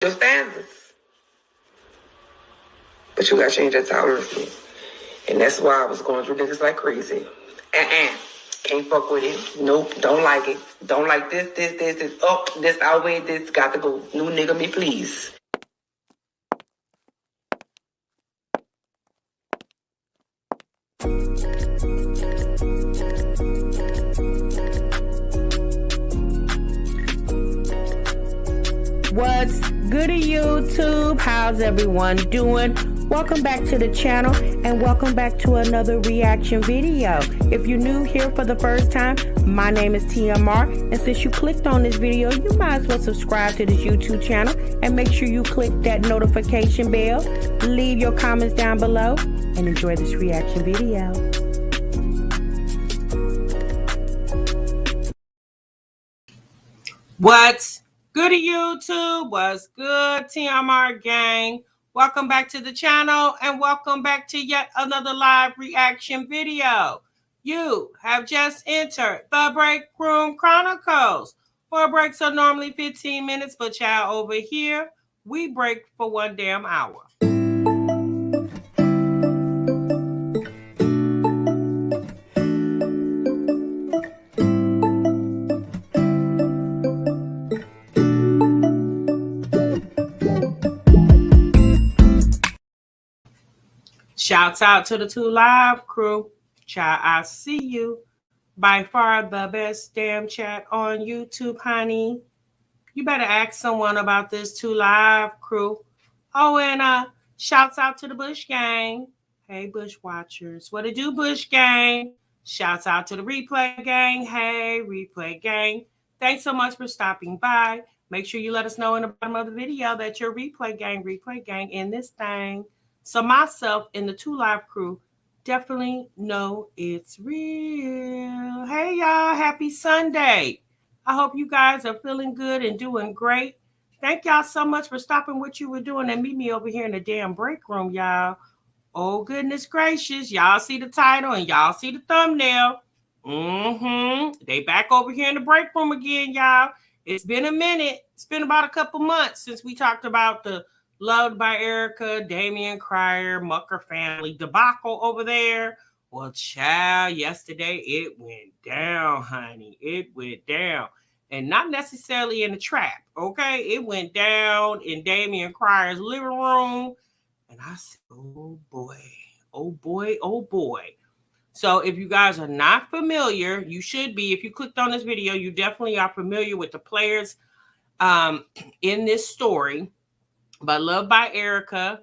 Your standards. But you gotta change that tolerance. And that's why I was going through niggas like crazy. Can't fuck with it. Nope, don't like it. Don't like this. Oh, this outweigh this. Got to go. New nigga me, please. What's good, YouTube? How's everyone doing? Welcome back to the channel and welcome back to another reaction video. If you're new here for the first time, my name is TMR, and since you clicked on this video, you might as well subscribe to this YouTube channel and make sure you click that notification bell. Leave your comments down below and enjoy this reaction video. What's good, YouTube? What's good, TMR gang? Welcome back to the channel and welcome back to yet another live reaction video. You have just entered the Break Room Chronicles. Our breaks are normally 15 minutes, but y'all over here, we break for 1 damn hour. Shouts out to the 2 Live crew. Child, I see you. By far the best damn chat on YouTube, honey. You better ask someone about this 2 Live crew. Oh, and shouts out to the Bush Gang. Hey, Bush Watchers. What it do, Bush Gang? Shouts out to the Replay Gang. Hey, Replay Gang. Thanks so much for stopping by. Make sure you let us know in the bottom of the video that you're Replay Gang in this thing. So myself and the 2 Live crew definitely know it's real. Hey, y'all. Happy Sunday. I hope you guys are feeling good and doing great. Thank y'all so much for stopping what you were doing and meet me over here in the damn break room, y'all. Oh, goodness gracious. Y'all see the title and y'all see the thumbnail. They back over here in the break room again, y'all. It's been a minute. It's been about a couple months since we talked about the Luvd by Erica, Damien Mucker family debacle over there. Well, child, yesterday it went down, honey. It went down. And not necessarily in the trap, okay? It went down in Damien Crier's living room. And I said, oh boy, oh boy, oh boy. So if you guys are not familiar, you should be. If you clicked on this video, you definitely are familiar with the players in this story. But Luvd by Erica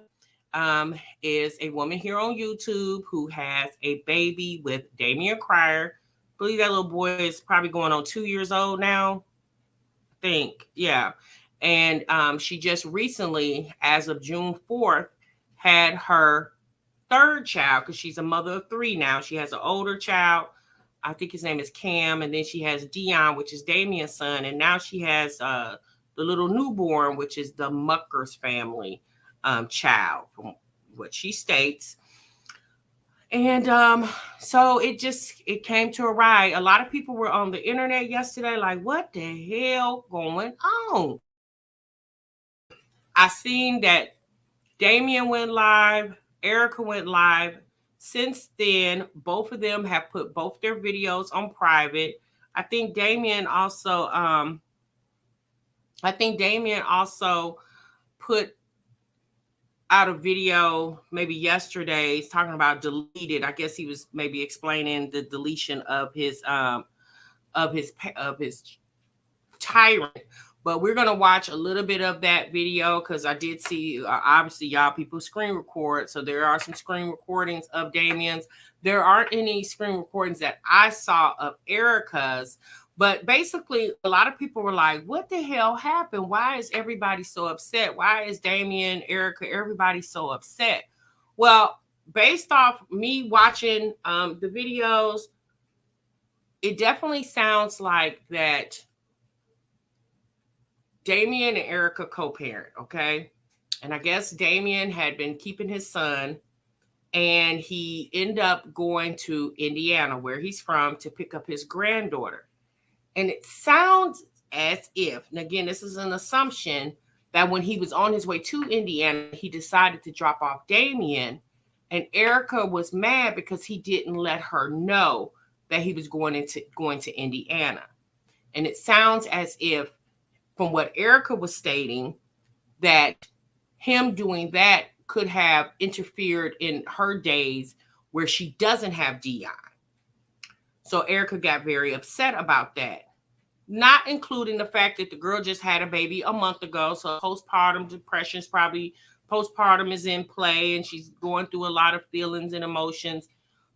is a woman here on YouTube who has a baby with Damien Crier. I believe that little boy is probably going on 2 years old now. I think, yeah. And she just recently, as of June 4th, had her 3rd child because she's a mother of 3 now. She has an older child. I think his name is Cam. And then she has Dion, which is Damien's son. And now she has the little newborn, which is the Mucker's family child, from what she states. And so it came to a ride. A lot of people were on the internet yesterday like, what the hell going on? I seen that Damien went live, Erica went live. Since then, both of them have put both their videos on private. I think Damien also put out a video maybe yesterday talking about deleted. I guess he was maybe explaining the deletion of his tyrant. But we're gonna watch a little bit of that video because I did see obviously y'all people screen record. So there are some screen recordings of Damien's. There aren't any screen recordings that I saw of Erica's. But basically, a lot of people were like, what the hell happened? Why is everybody so upset? Why is Damien, Erica, everybody so upset? Well, based off me watching the videos, it definitely sounds like that Damien and Erica co-parent, okay? And I guess Damien had been keeping his son, and he ended up going to Indiana, where he's from, to pick up his granddaughter. And it sounds as if, and again, this is an assumption, that when he was on his way to Indiana, he decided to drop off Damien, and Erica was mad because he didn't let her know that he was going to Indiana. And it sounds as if, from what Erica was stating, that him doing that could have interfered in her days where she doesn't have Dion. So Erica got very upset about that. Not including the fact that the girl just had a baby a month ago. So postpartum depression is probably, postpartum is in play, and she's going through a lot of feelings and emotions.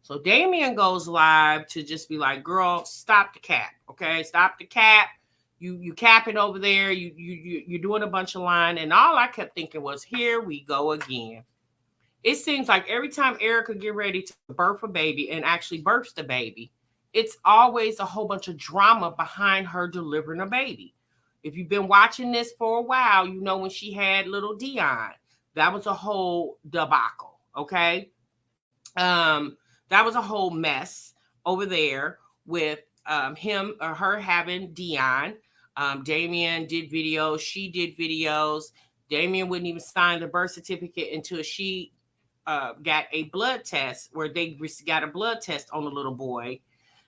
So Damien goes live to just be like, girl, stop the cap. Okay, stop the cap. You capping over there. You're doing a bunch of lying. And all I kept thinking was, here we go again. It seems like every time Erica get ready to birth a baby and actually births the baby, it's always a whole bunch of drama behind her delivering a baby. If you've been watching this for a while, you know when she had little Dion, that was a whole debacle, okay? That was a whole mess over there with him or her having Dion. Damien did videos, she did videos. Damien wouldn't even sign the birth certificate until she got a blood test, where they got a blood test on the little boy.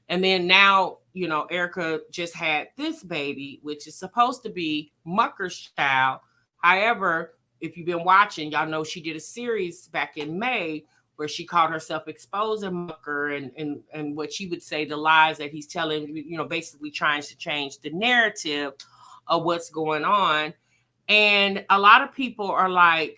And then now, you know, Erica just had this baby, which is supposed to be Mucker's child. However, if you've been watching, y'all know she did a series back in May where she called herself exposing Mucker and what she would say, the lies that he's telling, you know, basically trying to change the narrative of what's going on. And a lot of people are like,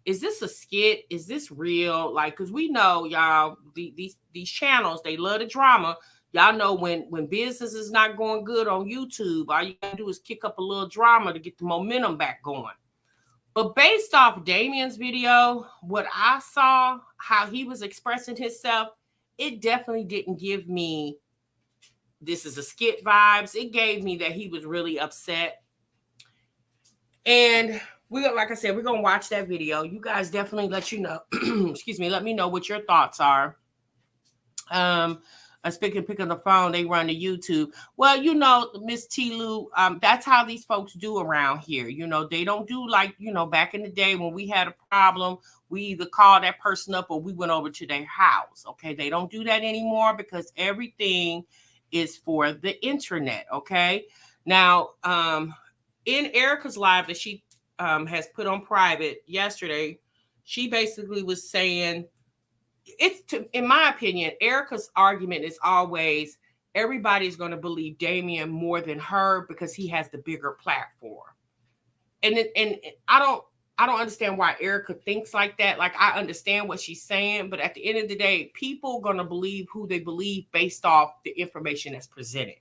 is this a skit? Is this real? Like, because we know, y'all, these channels, they love the drama. Y'all know when business is not going good on YouTube, all you gotta do is kick up a little drama to get the momentum back going. But based off Damien's video, what I saw, how he was expressing himself, it definitely didn't give me this is a skit vibes. It gave me that he was really upset. And like I said, we're gonna watch that video. You guys definitely let you know. Excuse me, let me know what your thoughts are. I pick up the phone, they run to YouTube. Well, you know, Miss T. Lou, that's how these folks do around here. You know, they don't do like, you know, back in the day when we had a problem, we either called that person up or we went over to their house. Okay, they don't do that anymore because everything is for the internet. Okay, now in Erica's live that she has put on private yesterday, she basically was saying, in my opinion, Erica's argument is always everybody's going to believe Damien more than her because he has the bigger platform. And I don't understand why Erica thinks like that. Like, I understand what she's saying, but at the end of the day, people are going to believe who they believe based off the information that's presented.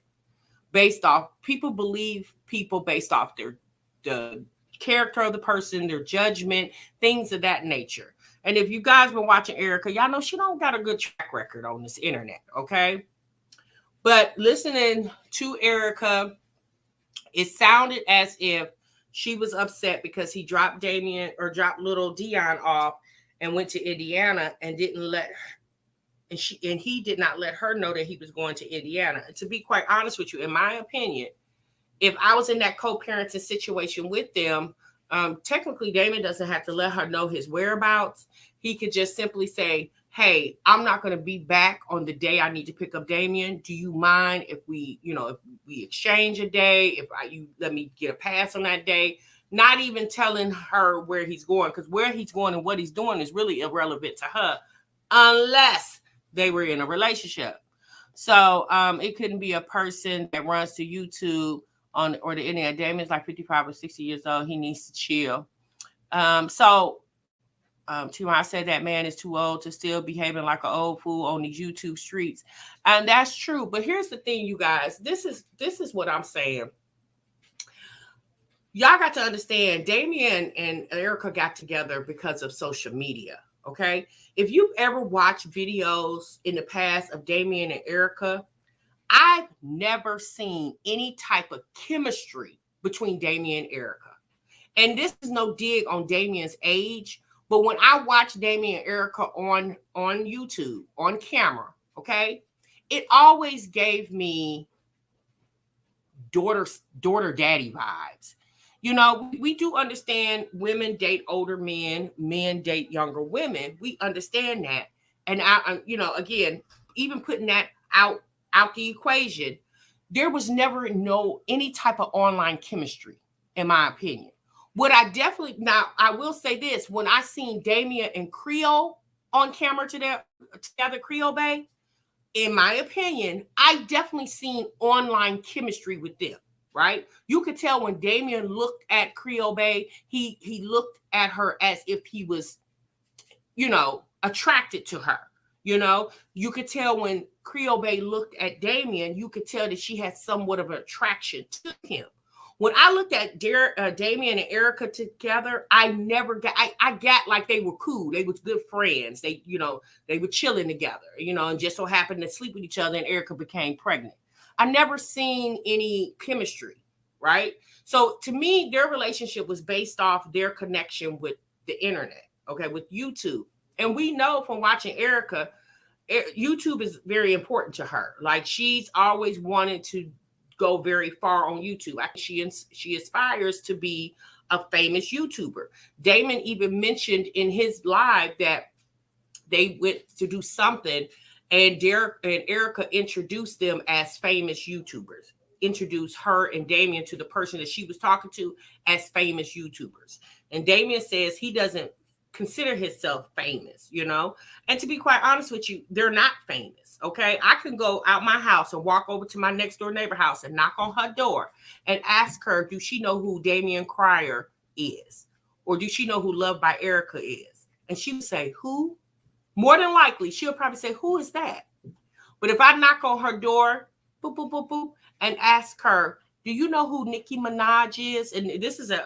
People believe people based off the character of the person, their judgment, things of that nature. And if you guys been watching Erica, y'all know she don't got a good track record on this internet, okay? But listening to Erica, it sounded as if she was upset because he dropped Damien or dropped little Dion off and went to Indiana and didn't let he did not let her know that he was going to Indiana. And to be quite honest with you, in my opinion, if I was in that co-parenting situation with them, technically Damien doesn't have to let her know his whereabouts. He could just simply say, hey, I'm not going to be back on the day I need to pick up Damien. Do you mind if we exchange a day, you let me get a pass on that day? Not even telling her where he's going, because where he's going and what he's doing is really irrelevant to her unless they were in a relationship. So it couldn't be a person that runs to YouTube or the internet. Damien's like 55 or 60 years old. He needs to chill. I said that man is too old to still behaving like an old fool on these YouTube streets. And that's true. But here's the thing, you guys. This is what I'm saying. Y'all got to understand, Damien and Erica got together because of social media. Okay. If you've ever watched videos in the past of Damien and Erica, I've never seen any type of chemistry between Damien and Erica. And this is no dig on Damien's age, but when I watch Damien and Erica on YouTube, on camera, okay, it always gave me daughter daddy vibes. You know, we do understand women date older men, men date younger women. We understand that. And you know, again, even putting that out the equation, there was never any type of online chemistry, in my opinion. What I definitely, now I will say this, when I seen Damien and Creole on camera together, Creole Bae, in my opinion, I definitely seen online chemistry with them. Right? You could tell when Damien looked at Creole Bae, he looked at her as if he was, you know, attracted to her. You know, you could tell when Creole Bae looked at Damien, you could tell that she had somewhat of an attraction to him. When I looked at Damien and Erica together, I got like they were cool. They was good friends. They, you know, they were chilling together, you know, and just so happened to sleep with each other, and Erica became pregnant. I never seen any chemistry, right? So to me, their relationship was based off their connection with the internet, okay, with YouTube. And we know from watching Erica, YouTube is very important to her. Like, she's always wanted to go very far on YouTube. She aspires to be a famous YouTuber. Damon even mentioned in his live that they went to do something, and Derek and Erica introduced them as famous YouTubers. Introduced her and Damien to the person that she was talking to as famous YouTubers. And Damien says he doesn't consider himself famous, you know? And to be quite honest with you, they're not famous, okay? I can go out my house and walk over to my next door neighbor house and knock on her door and ask her, do she know who Damion Cryer is? Or do she know who Luvd by Erica is? And she would say, who? More than likely, she'll probably say, who is that? But if I knock on her door, boop, boop, boop, boop, and ask her, do you know who Nicki Minaj is? And this is an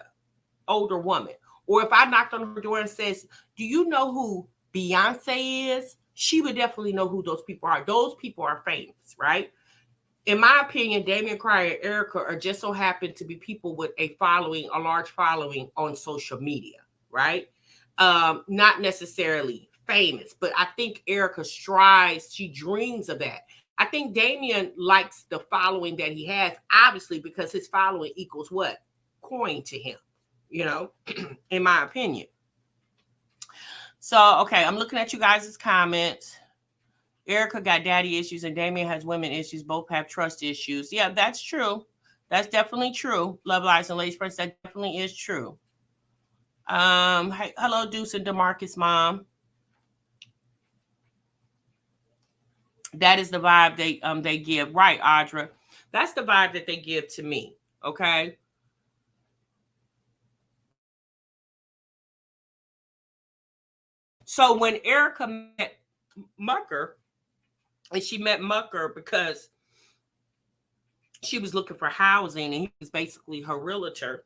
older woman. Or if I knocked on her door and says, do you know who Beyonce is? She would definitely know who those people are. Those people are famous, right? In my opinion, Damion Cryer and Erica are just so happen to be people with a large following on social media, right? Not necessarily famous, but I think Erica strives, she dreams of that. I think Damien likes the following that he has, obviously, because his following equals what? Coin to him, you know, in my opinion. So, okay, I'm looking at you guys' comments. Erica got daddy issues and Damien has women issues. Both have trust issues. Yeah, that's true. That's definitely true. Love Lies and Ladies First, that definitely is true. Hey, hello, Deuce and DeMarcus mom. That is the vibe they give. Right, Audra. That's the vibe that they give to me. Okay. So when Erica met Mucker, and she met Mucker because she was looking for housing and he was basically her realtor.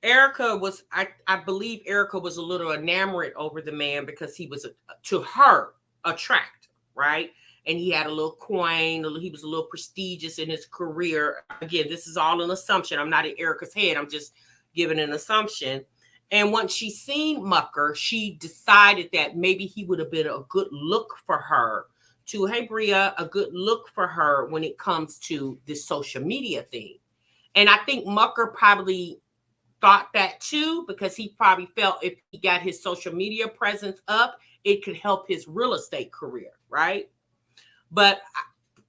Erica was, I believe Erica was a little enamored over the man because he was, to her, attractive, right? And he had a little coin, he was a little prestigious in his career. Again, this is all an assumption. I'm not in Erica's head. I'm just giving an assumption. And once she seen Mucker, she decided that maybe he would have been a good look for her to, hey, Bria, a good look for her when it comes to this social media thing. And I think Mucker probably thought that too, because he probably felt if he got his social media presence up, it could help his real estate career, right? But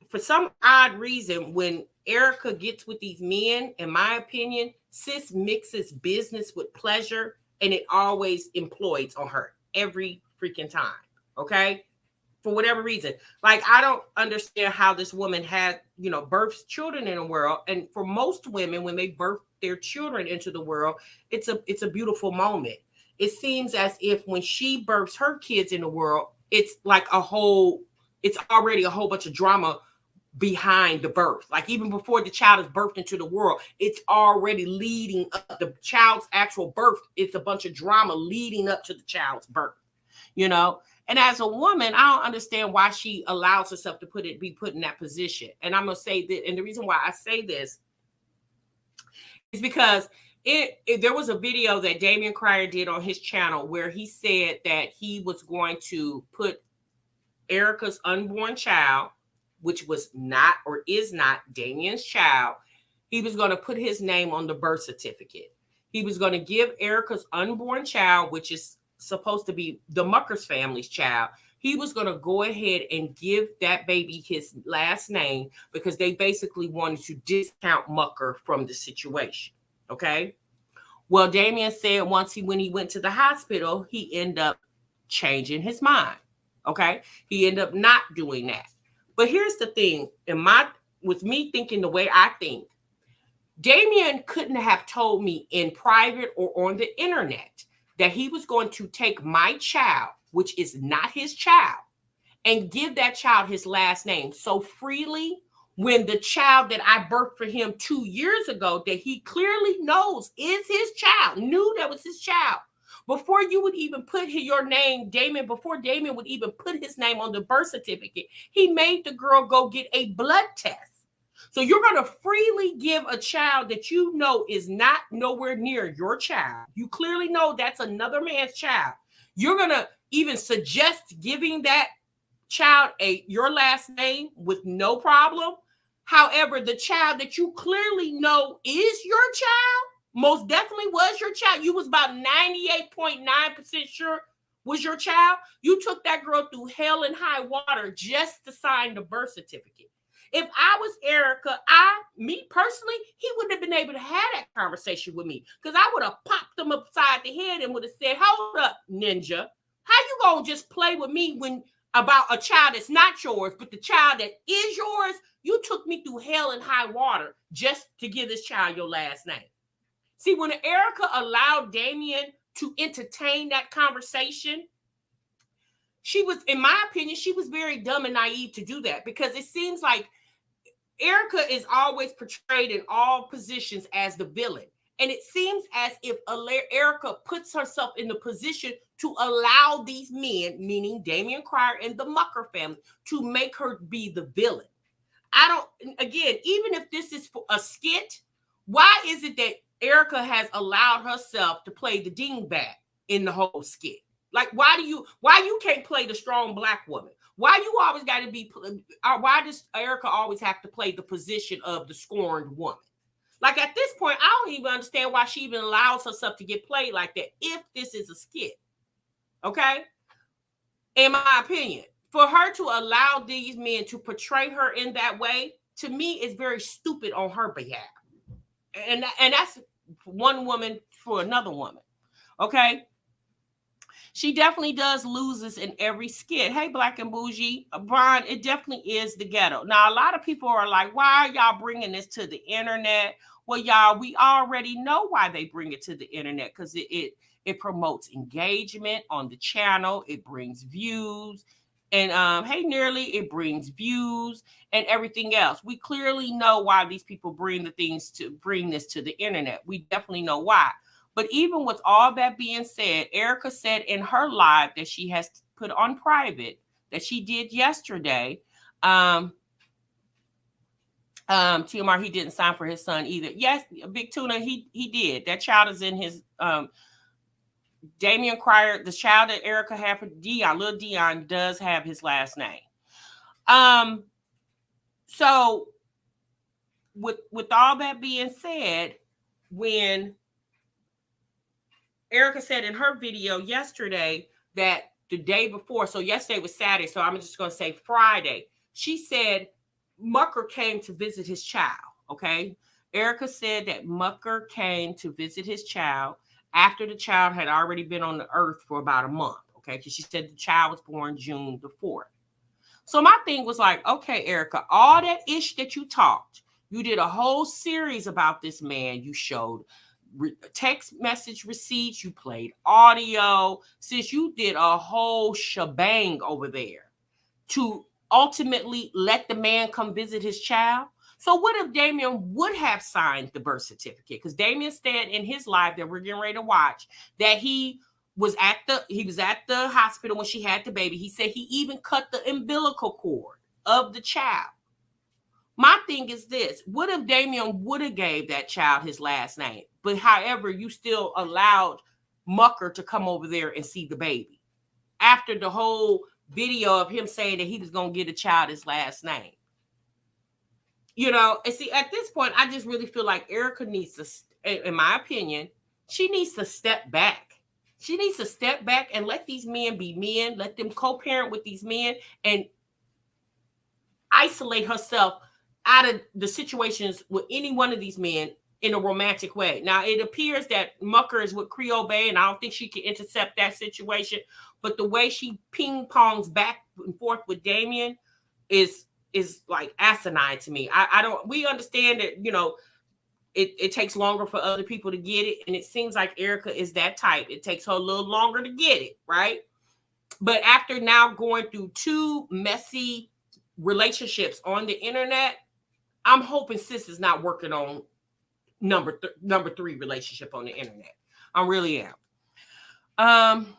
for some odd reason, when Erica gets with these men, in my opinion, sis mixes business with pleasure, and it always implodes on her every freaking time, okay? For whatever reason. Like, I don't understand how this woman had, you know, births children in the world. And for most women, when they birth their children into the world, it's a beautiful moment. It seems as if when she births her kids in the world, it's like it's already a whole bunch of drama behind the birth. Like, even before the child is birthed into the world, it's already leading up. The child's actual birth, it's a bunch of drama leading up to the child's birth, you know? And as a woman, I don't understand why she allows herself to be put in that position. And I'm going to say that, and the reason why I say this is because there was a video that Damion Cryer did on his channel where he said that he was going to put Erica's unborn child, which was not or is not Damien's child, He was going to put his name on the birth certificate. He was going to give Erica's unborn child, which is supposed to be the Mucker's family's child, he was going to go ahead and give that baby his last name because they basically wanted to discount Mucker from the situation. Okay. Well, Damien said when he went to the hospital, he ended up changing his mind. Okay. He ended up not doing that. But here's the thing. With me thinking the way I think, Damien couldn't have told me in private or on the internet that he was going to take my child, which is not his child, and give that child his last name so freely when the child that I birthed for him 2 years ago that he clearly knows is his child, knew that was his child. Before you would even put your name, Damien, before Damien would even put his name on the birth certificate, he made the girl go get a blood test. So you're going to freely give a child that you know is not nowhere near your child. You clearly know that's another man's child. You're going to even suggest giving that child your last name with no problem. However, the child that you clearly know is your child, most definitely was your child. You was about 98.9% sure was your child. You took that girl through hell and high water just to sign the birth certificate. If I was Erica, me personally, he wouldn't have been able to have that conversation with me because I would have popped him upside the head and would have said, hold up, ninja. How you gonna just play with me about a child that's not yours, but the child that is yours, you took me through hell and high water just to give this child your last name. See, when Erica allowed Damien to entertain that conversation, she was, in my opinion, she was very dumb and naive to do that because it seems like Erica is always portrayed in all positions as the villain. And it seems as if Erica puts herself in the position to allow these men, meaning Damion Cryer and the Mucker family, to make her be the villain. Again, even if this is for a skit, why is it that Erica has allowed herself to play the dingbat in the whole skit? Like, why you can't play the strong black woman? Why you always got to be, why does Erica always have to play the position of the scorned woman? Like, at this point, I don't even understand why she even allows herself to get played like that if this is a skit. Okay? In my opinion, for her to allow these men to portray her in that way, to me, is very stupid on her behalf. And that's one woman for another woman. Okay? She definitely does loses in every skit. Hey, Black and Bougie, Brian, it definitely is the ghetto. Now, a lot of people are like, why are y'all bringing this to the internet? Well, y'all, we already know why they bring it to the internet because it promotes engagement on the channel. It brings views. And hey, Nearly, it brings views and everything else. We clearly know why these people bring this to the internet. We definitely know why. But even with all that being said, Erica said in her live that she has put on private that she did yesterday. TMR, he didn't sign for his son either. Yes, Big Tuna, he did. That child is in his Damion Cryer, the child that Erica had for Dion, little Dion, does have his last name. So with all that being said, when Erica said in her video yesterday that the day before, so yesterday was Saturday, so I'm just going to say Friday, she said Mucker came to visit his child, okay? Erica said that Mucker came to visit his child after the child had already been on the earth for about a month, okay? Because she said the child was born June the 4th. So my thing was like, okay, Erica, all that ish that you talked, you did a whole series about this man. You showed text message receipts, you played audio, since you did a whole shebang over there to ultimately let the man come visit his child. So what if Damien would have signed the birth certificate? Because Damien said in his live that we're getting ready to watch that he was at the hospital when she had the baby. He said he even cut the umbilical cord of the child. My thing is this: what if Damien would have gave that child his last name, but however, you still allowed Mucker to come over there and see the baby after the whole video of him saying that he was going to give the child his last name? You know, and see, at this point, I just really feel like Erica needs to, in my opinion, she needs to step back. She needs to step back and let these men be men, let them co-parent with these men, and isolate herself out of the situations with any one of these men in a romantic way. Now, it appears that Mucker is with Creole Bay, and I don't think she can intercept that situation. But the way she ping-pongs back and forth with Damien is like asinine to me. I don't, we understand that, you know, it takes longer for other people to get it. And it seems like Erica is that type. It takes her a little longer to get it, right? But after now going through 2 messy relationships on the internet, I'm hoping sis is not working on number 3 relationship on the internet. I really am.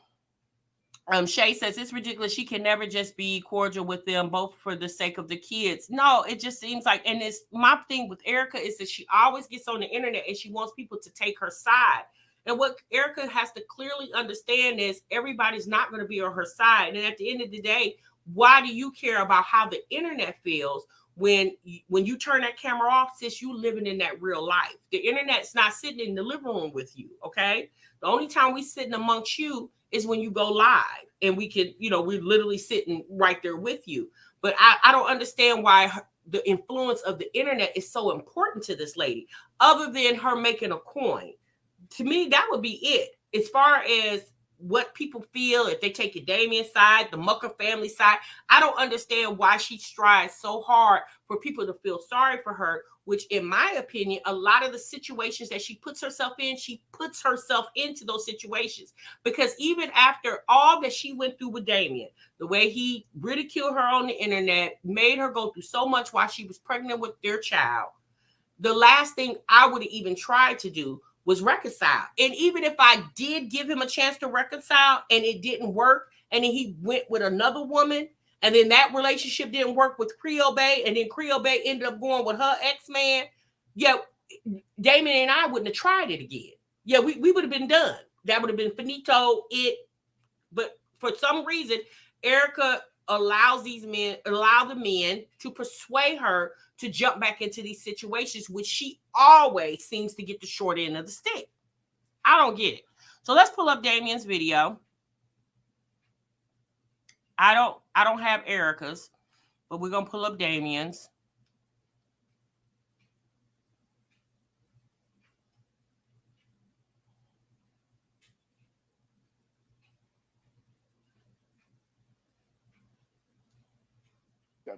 Shay says it's ridiculous. She can never just be cordial with them both for the sake of the kids. No, it just seems like, and it's my thing with Erica is that she always gets on the internet and she wants people to take her side. And what Erica has to clearly understand is everybody's not going to be on her side. And at the end of the day, why do you care about how the internet feels when you turn that camera off, sis? You living in that real life. The internet's not sitting in the living room with you, okay? The only time we sitting amongst you is when you go live, and we can, you know, we're literally sitting right there with you. But I don't understand why the influence of the internet is so important to this lady, other than her making a coin. To me, that would be it. As far as what people feel, if they take the Damien side, the Mucker family side, I don't understand why she strives so hard for people to feel sorry for her, which in my opinion, a lot of the situations that she puts herself in, she puts herself into those situations. Because even after all that she went through with Damien, the way he ridiculed her on the internet, made her go through so much while she was pregnant with their child, the last thing I would have even tried to do was reconcile. And even if I did give him a chance to reconcile and it didn't work, and then he went with another woman, and then that relationship didn't work with Creole Bay, and then Creole Bay ended up going with her ex-man, yeah, Damien and I wouldn't have tried it again. Yeah, we would have been done. That would have been finito, it. But for some reason, Erica allows the men to persuade her to jump back into these situations, which she always seems to get the short end of the stick. I don't get it. So let's pull up Damien's video. I don't have Erica's, but we're gonna pull up Damien's.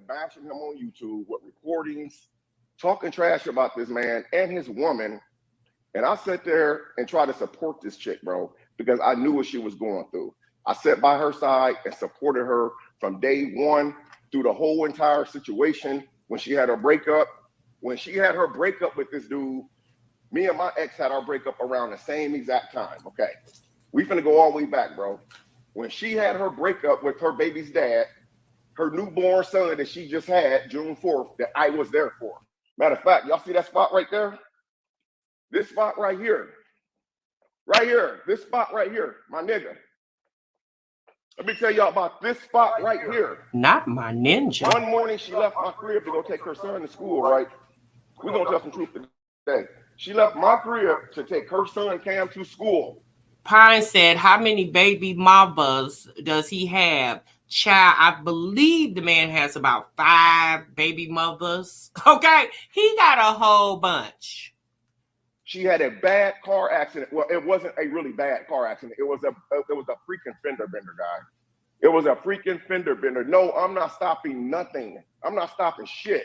Bashing him on YouTube with recordings, talking trash about this man and his woman. And I sat there and tried to support this chick, bro, because I knew what she was going through. I sat by her side and supported her from day one through the whole entire situation. When she had her breakup, with this dude, me and my ex had our breakup around the same exact time. Okay. We finna go all the way back, bro. When she had her breakup with her baby's dad, her newborn son that she just had June 4th, that I was there for. Matter of fact, y'all see that spot right there? This spot right here. Right here. This spot right here, my nigga. Let me tell y'all about this spot right here. Not my ninja. One morning, she left my crib to go take her son to school, right? We're going to tell some truth today. She left my crib to take her son, Cam, to school. Pine said, how many baby mamas does he have? Child, I believe the man has about 5 baby mothers. Okay, he got a whole bunch. She had a bad car accident. Well, it wasn't a really bad car accident. It was a freaking fender bender, guy. It was a freaking fender bender. No, I'm not stopping nothing. I'm not stopping shit.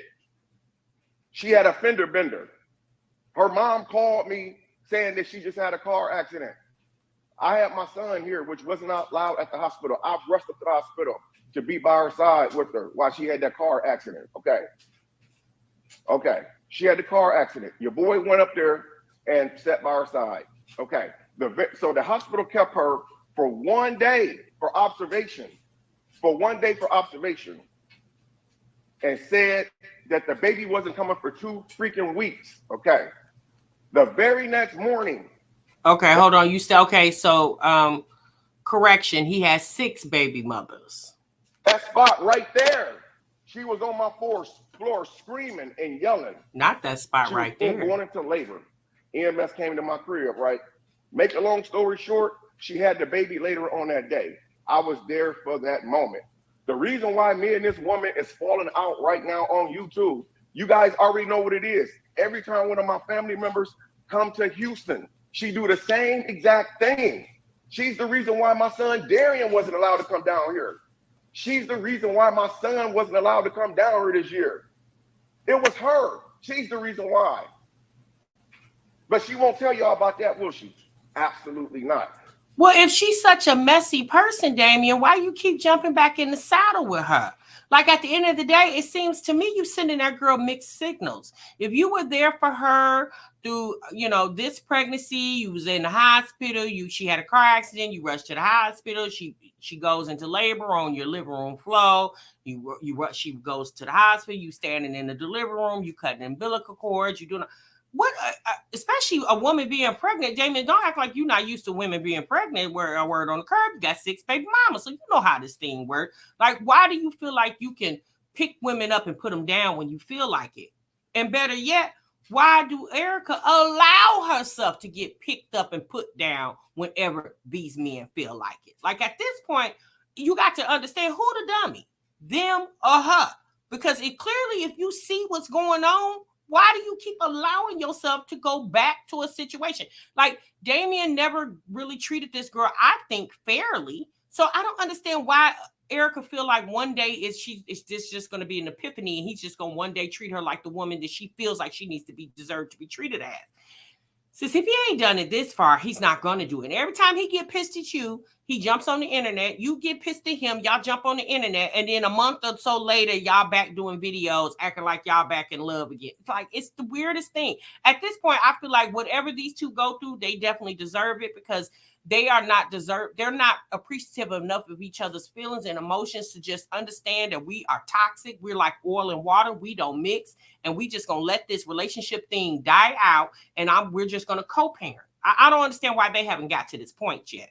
She had a fender bender. Her mom called me saying that she just had a car accident. I had my son here, which wasn't allowed at the hospital. I rushed up to the hospital to be by her side with her while she had that car accident. Okay. She had the car accident. Your boy went up there and sat by her side. Okay. So the hospital kept her for 1 day for observation. And said that the baby wasn't coming for 2 freaking weeks. Okay. The very next morning. Okay, hold on. You said, okay, so correction, he has 6 baby mothers. That spot right there. She was on my force floor screaming and yelling. Not that spot She right was there. going into labor. EMS came to my crib, right? Make a long story short, she had the baby later on that day. I was there for that moment. The reason why me and this woman is falling out right now on YouTube, you guys already know what it is. Every time one of my family members come to Houston, she do the same exact thing. She's the reason why my son Damion wasn't allowed to come down here. She's the reason why my son wasn't allowed to come down here this year. It was her. She's the reason why. But she won't tell y'all about that, will she? Absolutely not. Well, if she's such a messy person, Damien, why you keep jumping back in the saddle with her? Like, at the end of the day, it seems to me you sending that girl mixed signals. If you were there for her through, you know, this pregnancy, you was in the hospital, she had a car accident, you rushed to the hospital, she goes into labor on your living room floor, she goes to the hospital, you standing in the delivery room, you cutting umbilical cords, you doing what, especially a woman being pregnant. Damien, don't act like you're not used to women being pregnant. Where a word on the curb, you got 6 baby mamas, so you know how this thing works. Like, why do you feel like you can pick women up and put them down when you feel like it? And better yet, why do Erica allow herself to get picked up and put down whenever these men feel like it? Like, at this point, you got to understand who the dummy, them or her. Because clearly, if you see what's going on, why do you keep allowing yourself to go back to a situation? Like, Damien never really treated this girl, I think, fairly. So I don't understand why Erica feel like one day is this just going to be an epiphany, and he's just going to one day treat her like the woman that she feels like she needs to be deserved to be treated as. Since if he ain't done it this far, he's not going to do it. And every time he get pissed at you, he jumps on the internet. You get pissed at him. Y'all jump on the internet. And then a month or so later, y'all back doing videos, acting like y'all back in love again. It's like, it's the weirdest thing. At this point, I feel like whatever these two go through, they definitely deserve it, because they're not appreciative enough of each other's feelings and emotions to just understand that we are toxic. We're like oil and water. We don't mix. And we just going to let this relationship thing die out. And we're just going to co-parent. I don't understand why they haven't got to this point yet.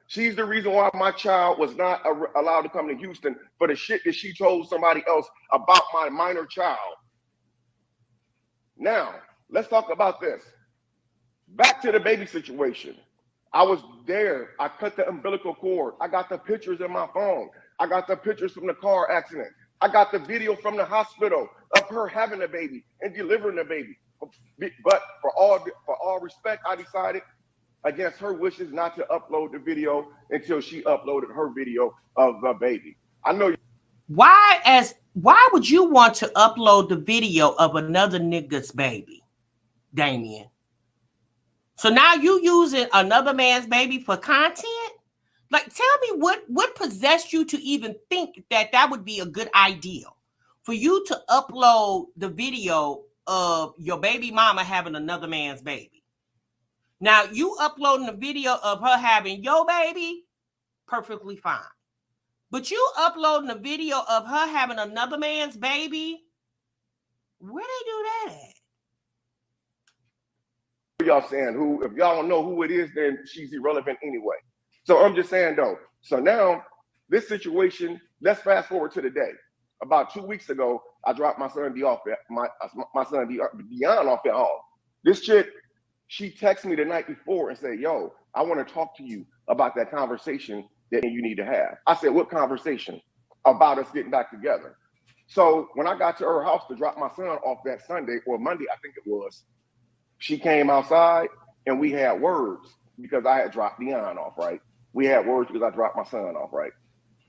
She's the reason why my child was not allowed to come to Houston for the shit that she told somebody else about my minor child. Now, let's talk about this. Back to the baby situation. I was there. I cut the umbilical cord. I got the pictures in my phone. I got the pictures from the car accident. I got the video from the hospital of her having a baby and delivering the baby. But for all respect, I decided against her wishes not to upload the video until she uploaded her video of the baby. I know. Why would you want to upload the video of another nigga's baby, Damien? So now you using another man's baby for content? Like, tell me what possessed you to even think that would be a good idea for you to upload the video of your baby mama having another man's baby. Now, you uploading the video of her having your baby, perfectly fine. But you uploading a video of her having another man's baby, where they do that at? Y'all saying who, if y'all don't know who it is, then she's irrelevant anyway. So I'm just saying though. So now this situation, let's fast forward to the day. About 2 weeks ago, I dropped my son Dion off at home. This chick, she texted me the night before and said, yo, I want to talk to you about that conversation that you need to have. I said, what conversation? About us getting back together. So when I got to her house to drop my son off that Sunday or Monday, I think it was, she came outside and we had words because I had dropped Dion off, right? We had words because I dropped my son off, right?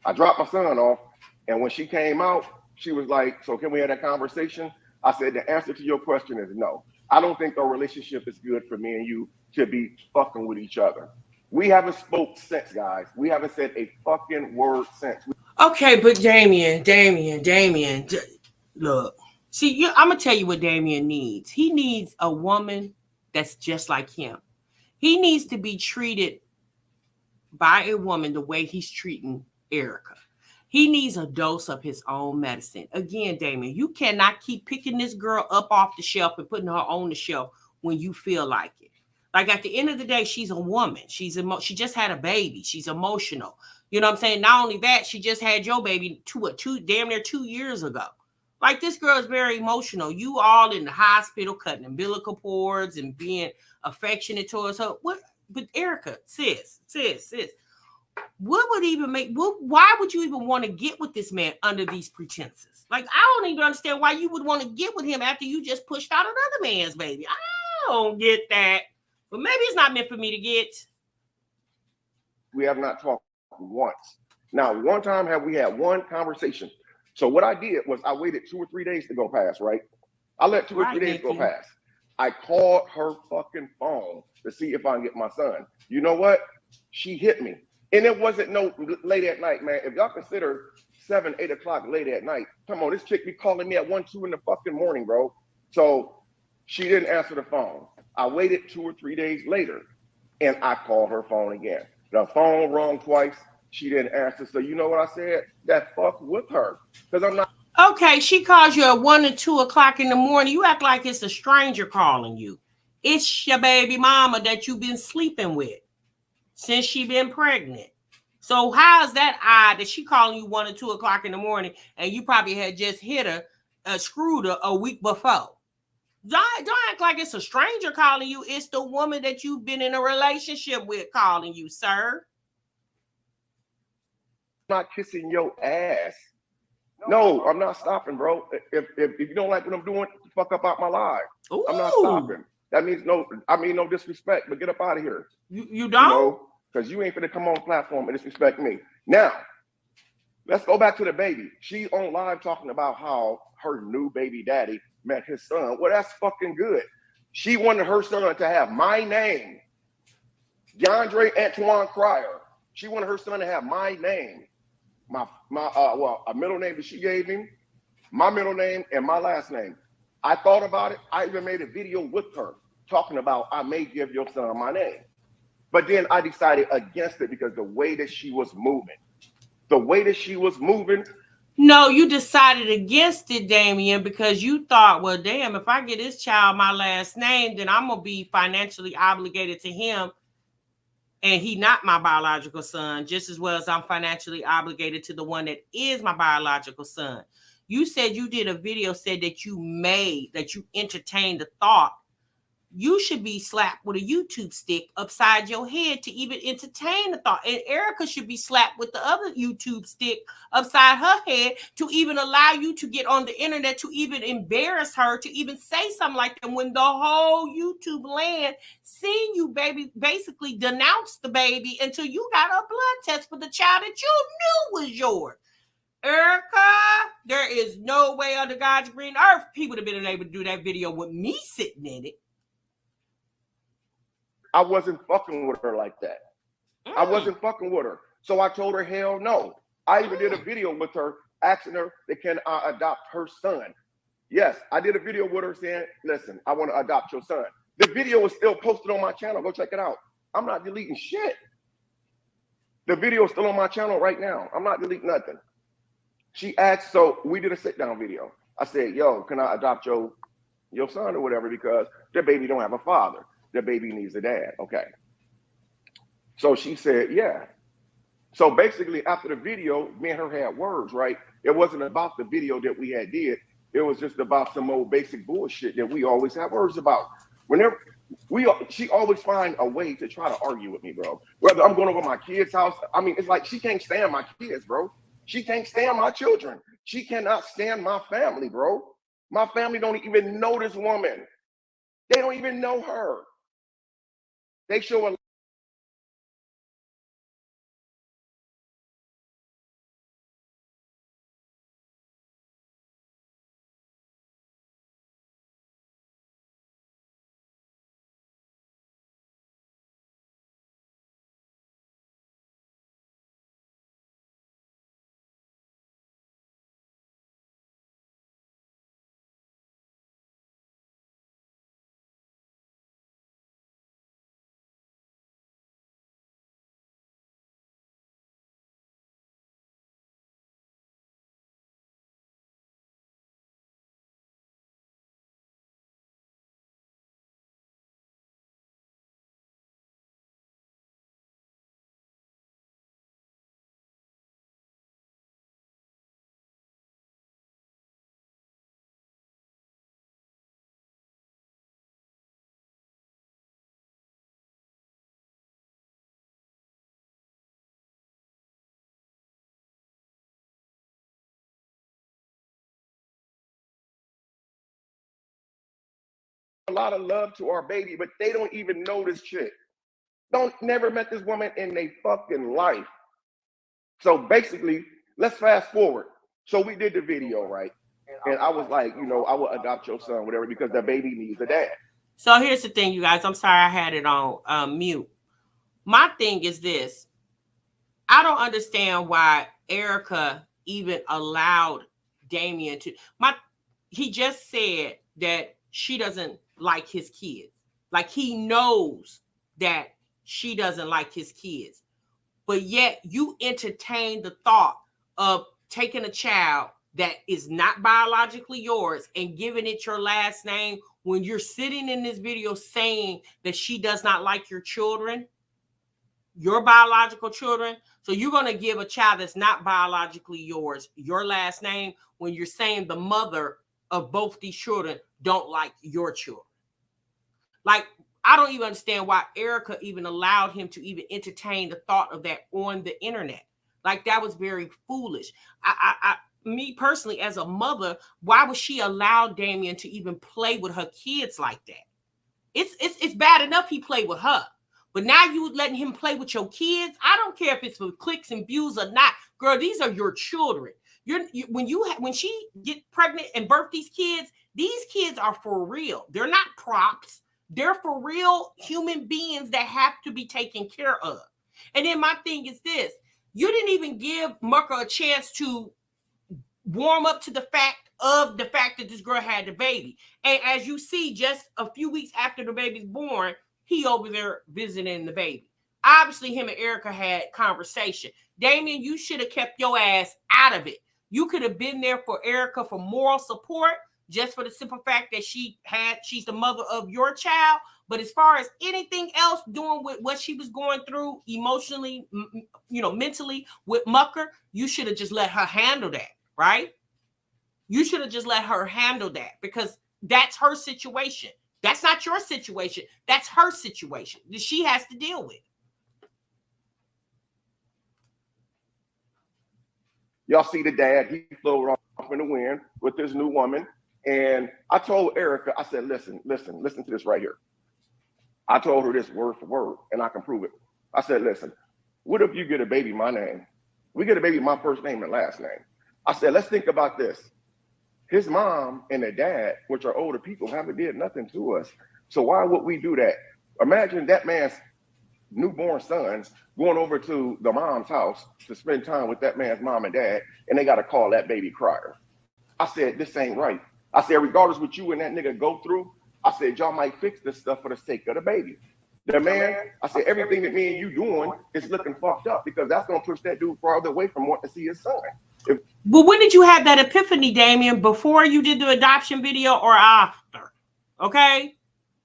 I dropped my son off, and when she came out, she was like, so can we have that conversation? I said, the answer to your question is no. I don't think our relationship is good for me and you to be fucking with each other. We haven't spoke since, guys. We haven't said a fucking word since. Okay, but Damien, look. See, I'm going to tell you what Damien needs. He needs a woman that's just like him. He needs to be treated by a woman the way he's treating Erica. He needs a dose of his own medicine. Again, Damien, you cannot keep picking this girl up off the shelf and putting her on the shelf when you feel like it. Like, at the end of the day, she's a woman. She just had a baby. She's emotional. You know what I'm saying? Not only that, she just had your baby damn near 2 years ago. Like, this girl is very emotional. You all in the hospital cutting umbilical cords and being affectionate towards her. What? But Erica, sis, what would even why would you even want to get with this man under these pretenses? Like, I don't even understand why you would want to get with him after you just pushed out another man's baby. I don't get that. But maybe it's not meant for me to get. We have not talked once. Now, one time have we had one conversation. So what I did was I waited 2 or 3 days to go past, right? I let 2 or 3 days go past. I called her fucking phone to see if I can get my son. You know what? She hit me. And it wasn't no late at night, man. If y'all consider 7, 8 o'clock late at night, come on, this chick be calling me at 1, 2 in the fucking morning, bro. So she didn't answer the phone. I waited 2 or 3 days later and I called her phone again. The phone rang twice. She didn't answer. So you know what I said? That fuck with her. Because I'm not. Okay, she calls you at 1 and 2 o'clock in the morning. You act like it's a stranger calling you. It's your baby mama that you've been sleeping with since she been pregnant. So how is that odd that she calling you 1 and 2 o'clock in the morning and you probably had just hit her, screwed her a week before? Don't act like it's a stranger calling you. It's the woman that you've been in a relationship with calling you, sir. I'm not kissing your ass. No, I'm not stopping, bro. If you don't like what I'm doing, fuck up out my life. Ooh. I'm not stopping. That means no disrespect, but get up out of here. You don't? You know, because you ain't gonna come on the platform and disrespect me. Now, let's go back to the baby. She on live talking about how her new baby daddy met his son. Well, that's fucking good. She wanted her son to have my name, DeAndre Antoine Cryer. She wanted her son to have my name, a middle name that she gave him, my middle name, and my last name. I thought about it. I even made a video with her talking about I may give your son my name. But then I decided against it because the way that she was moving. No, you decided against it, Damien, because you thought, well, damn, if I get this child my last name, then I'm going to be financially obligated to him. And he not my biological son, just as well as I'm financially obligated to the one that is my biological son. You said you did a video, said that you entertained the thought. You should be slapped with a YouTube stick upside your head to even entertain the thought. And Erica should be slapped with the other YouTube stick upside her head to even allow you to get on the internet, to even embarrass her, to even say something like that when the whole YouTube land seen you, baby, basically denounce the baby until you got a blood test for the child that you knew was yours. Erica, there is no way under God's green earth people would have been able to do that video with me sitting in it. I wasn't fucking with her like that. I wasn't fucking with her. So I told her, hell no. I even did a video with her asking her, can I adopt her son? Yes, I did a video with her saying, listen, I want to adopt your son. The video is still posted on my channel. Go check it out. I'm not deleting shit. The video is still on my channel right now. I'm not deleting nothing. She asked, so we did a sit-down video. I said, yo, can I adopt your son or whatever, because their baby don't have a father. The baby needs a dad. Okay. So she said, yeah. So basically after the video, me and her had words, right? It wasn't about the video that we had did. It was just about some old basic bullshit that we always have words about. Whenever she always find a way to try to argue with me, bro. Whether I'm going over my kid's house. I mean, it's like she can't stand my kids, bro. She can't stand my children. She cannot stand my family, bro. My family don't even know this woman. They don't even know her. They show a a lot of love to our baby, but they don't even know this chick. Never met this woman in their fucking life. So basically, let's fast forward. So we did the video, right? And I was like, you know, I will adopt your son, whatever, because the baby needs a dad. So here's the thing, you guys. I'm sorry I had it on mute. My thing is this. I don't understand why Erica even allowed Damien to. He just said that she doesn't like his kids. Like, he knows that she doesn't like his kids. But yet you entertain the thought of taking a child that is not biologically yours and giving it your last name when you're sitting in this video saying that she does not like your children, your biological children. So you're going to give a child that's not biologically yours your last name when you're saying the mother of both these children don't like your children. Like, I don't even understand why Erica even allowed him to even entertain the thought of that on the internet. Like, that was very foolish. Me personally, as a mother, why would she allow Damien to even play with her kids like that? It's bad enough he played with her, but now you letting him play with your kids. I don't care if it's for clicks and views or not, girl. These are your children. When she get pregnant and birth these kids are for real. They're not props. They're for real human beings that have to be taken care of. And then my thing is this: you didn't even give Mucker a chance to warm up to the fact that this girl had the baby. And as you see, just a few weeks after the baby's born, he over there visiting the baby. Obviously, him and Erica had conversation. Damien, you should have kept your ass out of it. You could have been there for Erica for moral support, just for the simple fact that she's the mother of your child. But as far as anything else doing with what she was going through emotionally, mentally with Mucker, you should have just let her handle that, right? You should have just let her handle that, because that's her situation. That's not your situation. That's her situation that she has to deal with. Y'all see the dad, he flew off in the wind with his new woman. And I told Erica, I said, listen to this right here. I told her this word for word, and I can prove it. I said, listen, what if you get a baby my name? We get a baby my first name and last name. I said, let's think about this. His mom and the dad, which are older people, haven't did nothing to us. So why would we do that? Imagine that man's newborn son going over to the mom's house to spend time with that man's mom and dad, and they got to call that baby crier. I said, this ain't right. I said, regardless what you and that nigga go through, I said, y'all might fix this stuff for the sake of the baby. The man, I said, everything that me and you doing is looking fucked up, because that's going to push that dude farther away from wanting to see his son. But when did you have that epiphany, Damien? Before you did the adoption video or after? Okay?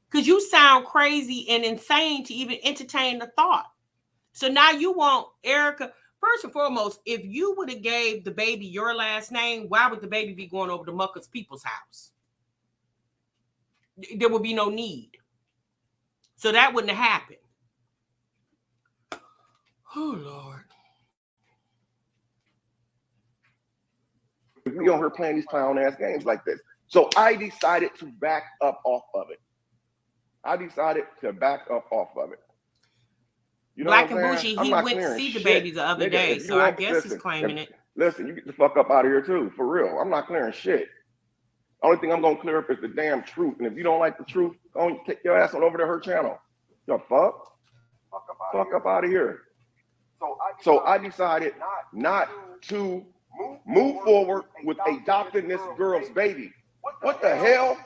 Because you sound crazy and insane to even entertain the thought. So now you want Erica. First and foremost, if you would have gave the baby your last name, why would the baby be going over to Mucker's people's house? There would be no need. So that wouldn't have happened. Oh, Lord. We on her playing these clown ass games like this. So I decided to back up off of it. You know Black and Bougie, he went to see the baby the other day, so I guess he's claiming it. Listen, you get the fuck up out of here too, for real. I'm not clearing shit. Only thing I'm gonna clear up is the damn truth. And if you don't like the truth, go and take your ass on over to her channel. The fuck up out of here. So I decided not to move forward with adopting this girl's baby. What the hell?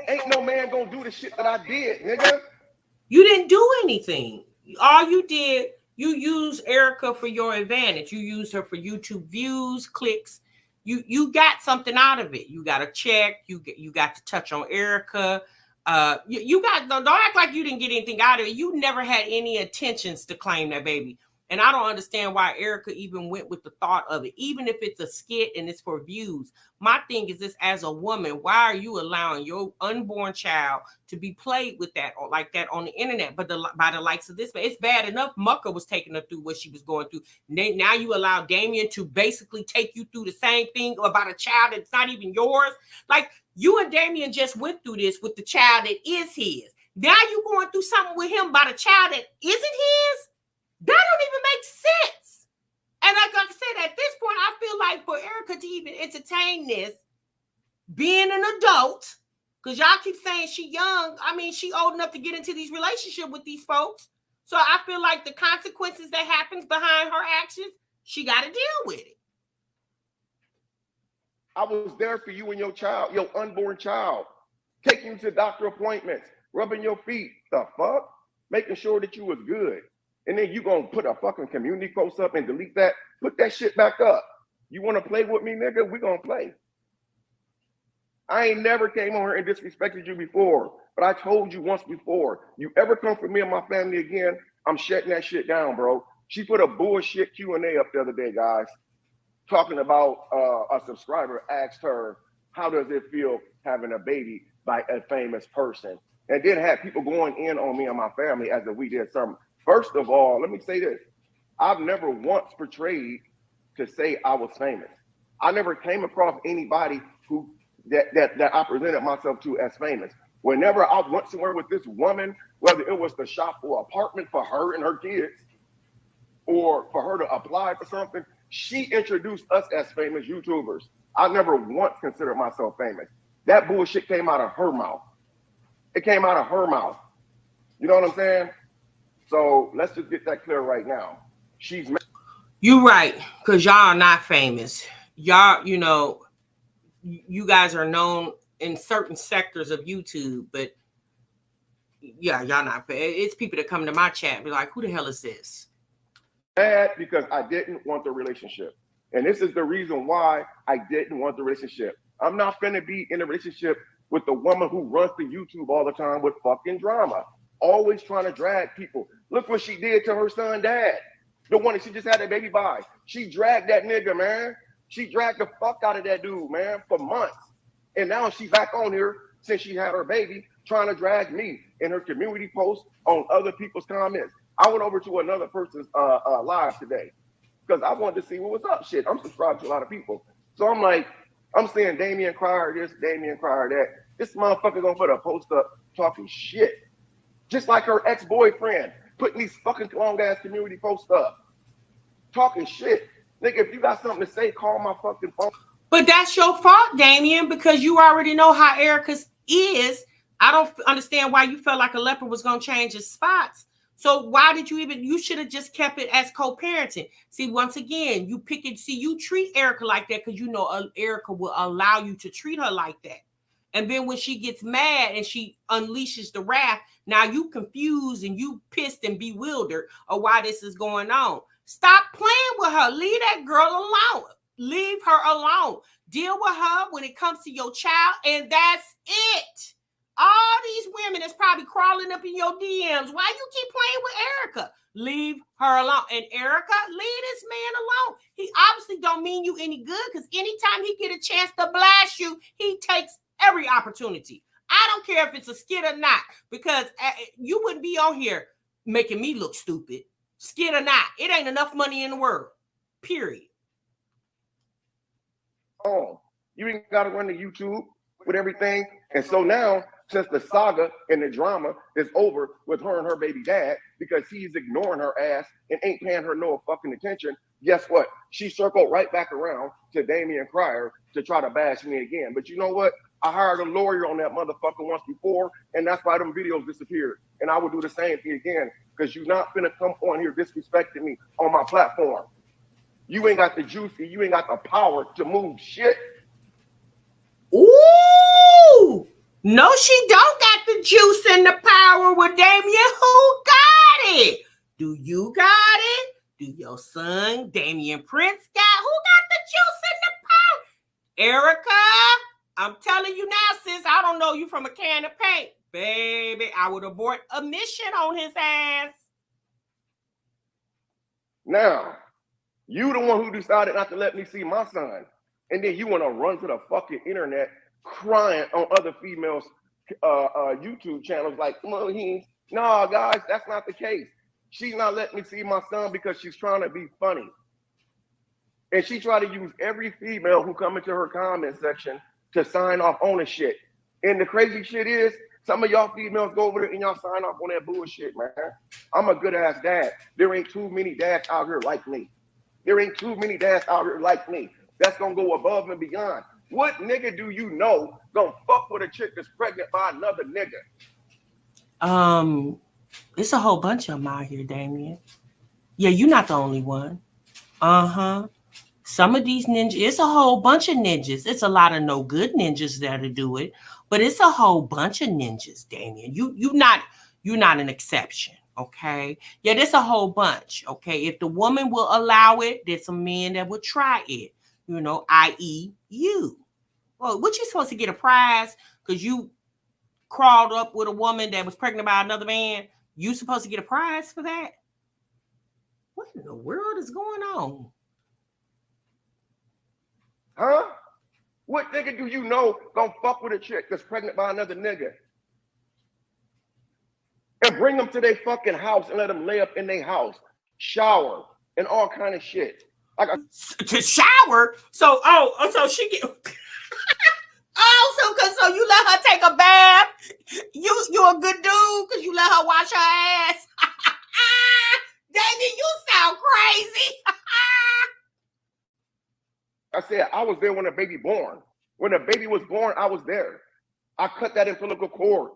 Ain't no man gonna do the shit that I did, nigga. You didn't do anything. All you did, you used Erica for your advantage. You used her for YouTube views, clicks. You got something out of it. You got a check. You got to touch on Erica. Don't act like you didn't get anything out of it. You never had any intentions to claim that baby. And I don't understand why Erica even went with the thought of it, even if it's a skit and it's for views. My thing is this: as a woman, why are you allowing your unborn child to be played with that or like that on the internet? But by the likes of this, it's bad enough Mucker was taking her through what she was going through. Now you allow Damien to basically take you through the same thing about a child that's not even yours. Like, you and Damien just went through this with the child that is his. Now you going through something with him about a child that isn't his? That don't even make sense. And like I said, at this point, I feel like for Erica to even entertain this, being an adult, because y'all keep saying she young. I mean, she old enough to get into these relationships with these folks. So I feel like the consequences that happens behind her actions, she got to deal with it. I was there for you and your child, your unborn child, taking you to doctor appointments, rubbing your feet, the fuck, making sure that you was good. And then you gonna put a fucking community post up and delete that? Put that shit back up. You wanna play with me, nigga? We gonna play. I ain't never came on here and disrespected you before, but I told you once before, you ever come for me and my family again, I'm shutting that shit down, bro. She put a bullshit Q&A up the other day, guys, talking about a subscriber asked her, how does it feel having a baby by a famous person? And then had people going in on me and my family as if we did something. First of all, let me say this. I've never once portrayed to say I was famous. I never came across anybody who that I presented myself to as famous. Whenever I went somewhere with this woman, whether it was to shop for an apartment for her and her kids, or for her to apply for something, she introduced us as famous YouTubers. I never once considered myself famous. That bullshit came out of her mouth. It came out of her mouth. You know what I'm saying? So let's just get that clear right now. You're right, because y'all are not famous. Y'all, you know, you guys are known in certain sectors of YouTube, but yeah, y'all not. It's people that come to my chat and be like, who the hell is this? Mad because I didn't want the relationship. And this is the reason why I didn't want the relationship. I'm not finna be in a relationship with the woman who runs the YouTube all the time with fucking drama. Always trying to drag people. Look what she did to her son, dad. The one that she just had a baby by. She dragged that nigga, man. She dragged the fuck out of that dude, man, for months. And now she's back on here since she had her baby, trying to drag me in her community posts on other people's comments. I went over to another person's live today because I wanted to see what was up. Shit, I'm subscribed to a lot of people. So I'm like, I'm seeing Damion Cryer this, Damion Cryer that. This motherfucker gonna put a post up talking shit. Just like her ex-boyfriend, putting these fucking long-ass community posts up. Talking shit. Nigga, if you got something to say, call my fucking phone. But that's your fault, Damien, because you already know how Erica's is. I don't understand why you felt like a leopard was going to change his spots. So why did you should have just kept it as co-parenting. See, once again, you treat Erica like that because you know Erica will allow you to treat her like that. And then when she gets mad and she unleashes the wrath, now you confused and you pissed and bewildered of why this is going on. Stop playing with her. Leave that girl alone. Leave her alone. Deal with her when it comes to your child, and that's it. All these women that's probably crawling up in your DMs. Why you keep playing with Erica? Leave her alone. And Erica, leave this man alone. He obviously don't mean you any good because anytime he get a chance to blast you, he takes every opportunity. I don't care if it's a skit or not, because you wouldn't be on here making me look stupid. Skit or not, it ain't enough money in the world. Period. Oh, you ain't got to run to YouTube with everything. And so now, since the saga and the drama is over with her and her baby dad, because he's ignoring her ass and ain't paying her no fucking attention, guess what? She circled right back around to Damion Cryer to try to bash me again. But you know what? I hired a lawyer on that motherfucker once before, and that's why them videos disappeared. And I will do the same thing again, because you're not finna come on here disrespecting me on my platform. You ain't got the juice, you ain't got the power to move shit. Ooh! No, she don't got the juice and the power with Damien. Who got it? Do you got it? Do your son, Damien Prince, got? Who got the juice and the power? Erica, I'm telling you now, sis, I don't know you from a can of paint. Baby, I would abort a mission on his ass. Now, you the one who decided not to let me see my son. And then you want to run to the fucking internet crying on other females' YouTube channels like, well, nah, guys, that's not the case. She's not letting me see my son because she's trying to be funny. And she tried to use every female who come into her comment section to sign off on the shit. And the crazy shit is, some of y'all females go over there and y'all sign off on that bullshit, man. I'm a good ass dad. There ain't too many dads out here like me. There ain't too many dads out here like me. That's gonna go above and beyond. What nigga do you know gonna fuck with a chick that's pregnant by another nigga? It's a whole bunch of them out here, Damien. Yeah, you're not the only one. Some of these ninjas, it's a whole bunch of ninjas. It's a lot of no good ninjas that'll do it, but it's a whole bunch of ninjas, Damien. You're not an exception, okay? Yeah, there's a whole bunch, okay? If the woman will allow it, there's some men that will try it, you know, i.e. you. Well, what you supposed to get a prize because you crawled up with a woman that was pregnant by another man? You supposed to get a prize for that? What in the world is going on? Huh? What nigga do you know gonna fuck with a chick that's pregnant by another nigga? And bring them to their fucking house and let them lay up in their house, shower, and all kind of shit. Like to shower? So she get so you let her take a bath? You a good dude because you let her wash her ass? Damien, you sound crazy. I said, I was there when the baby born. When the baby was born, I was there. I cut that umbilical cord.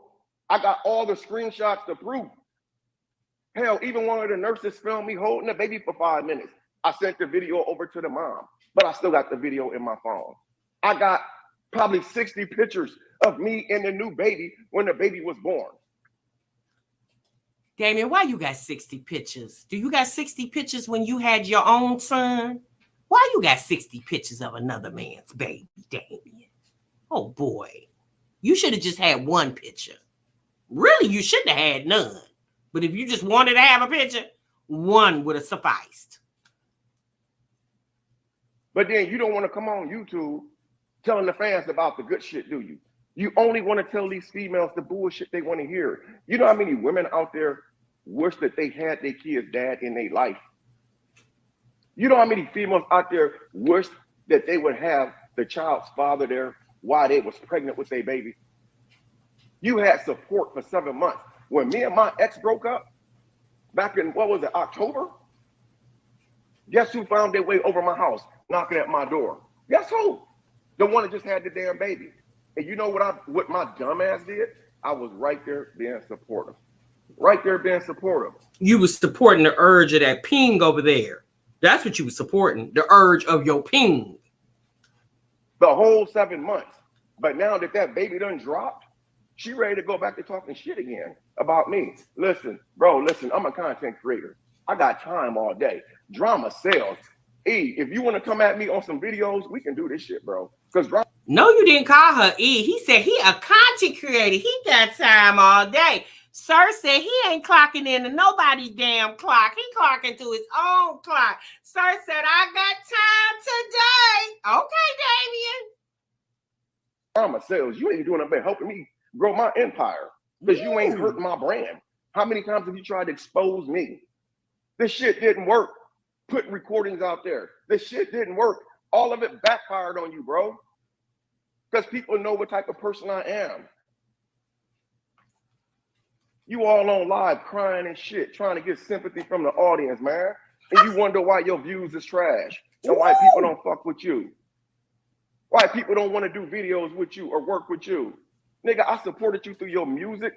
I got all the screenshots to prove. Hell, even one of the nurses filmed me holding the baby for 5 minutes. I sent the video over to the mom, but I still got the video in my phone. I got probably 60 pictures of me and the new baby when the baby was born. Damien, why you got 60 pictures? Do you got 60 pictures when you had your own son? Why you got 60 pictures of another man's baby, Damien? Oh, boy. You should have just had one picture. Really, you shouldn't have had none. But if you just wanted to have a picture, one would have sufficed. But then you don't want to come on YouTube telling the fans about the good shit, do you? You only want to tell these females the bullshit they want to hear. You know how many women out there wish that they had their kid's dad in their life? You know how many females out there wish that they would have the child's father there while they was pregnant with their baby? You had support for 7 months. When me and my ex broke up, back in, what was it, October? Guess who found their way over my house, knocking at my door? Guess who? The one that just had the damn baby. And you know what my dumb ass did? I was right there being supportive. Right there being supportive. You was supporting the urge of that ping over there. That's what you was supporting, the urge of your ping. The whole 7 months. But now that baby done dropped, she ready to go back to talking shit again about me. Listen, bro, I'm a content creator. I got time all day. Drama sells. E, if you want to come at me on some videos, we can do this shit, bro. Because no, you didn't call her E. He said he a content creator. He got time all day. Sir said he ain't clocking into nobody's damn clock. He clocking to his own clock. Sir said, I got time today. Okay, Damien. Drama sells. You ain't doing nothing helping me grow my empire because you ain't hurting my brand. How many times have you tried to expose me? This shit didn't work. Put recordings out there. This shit didn't work. All of it backfired on you, bro. Because people know what type of person I am. You all on live crying and shit, trying to get sympathy from the audience, man. And you wonder why your views is trash and why people don't fuck with you. Why people don't want to do videos with you or work with you. Nigga, I supported you through your music.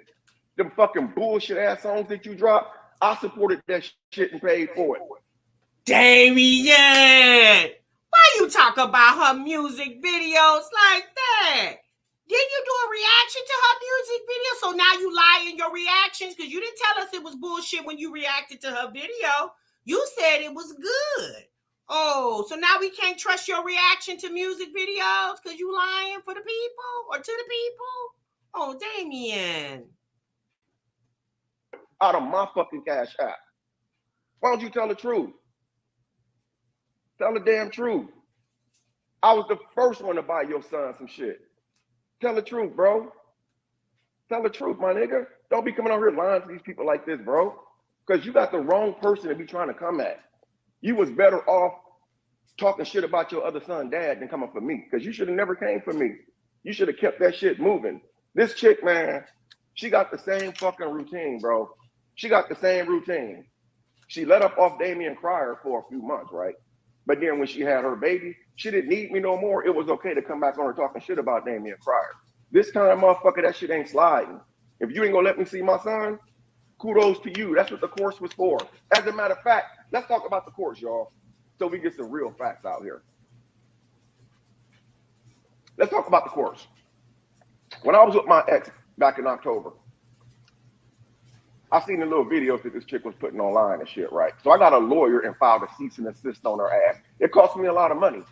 Them fucking bullshit ass songs that you dropped. I supported that shit and paid for it. Damien! Why you talk about her music videos like that? Didn't you do a reaction to her music video? So now you lie in your reactions because you didn't tell us it was bullshit when you reacted to her video. You said it was good. Oh, so now we can't trust your reaction to music videos because you lying for the people or to the people? Oh, Damien. Out of my fucking cash app. Why don't you tell the truth? Tell the damn truth. I was the first one to buy your son some shit. Tell the truth, bro. Tell the truth, my nigga. Don't be coming out here lying to these people like this, bro. Because you got the wrong person to be trying to come at. You was better off talking shit about your other son, dad, than coming for me. Because you should have never came for me. You should have kept that shit moving. This chick, man, she got the same fucking routine, bro. She got the same routine. She let up off Damion Crier for a few months, right? But then when she had her baby, she didn't need me no more. It was okay to come back on her talking shit about Damion Crier. This kind of motherfucker, that shit ain't sliding. If you ain't gonna let me see my son, kudos to you. That's what the course was for. As a matter of fact, let's talk about the course, y'all, so we get some real facts out here. Let's talk about the course. When I was with my ex back in October, I seen the little videos that this chick was putting online and shit, right? So I got a lawyer and filed a cease and desist on her ass. It cost me a lot of money,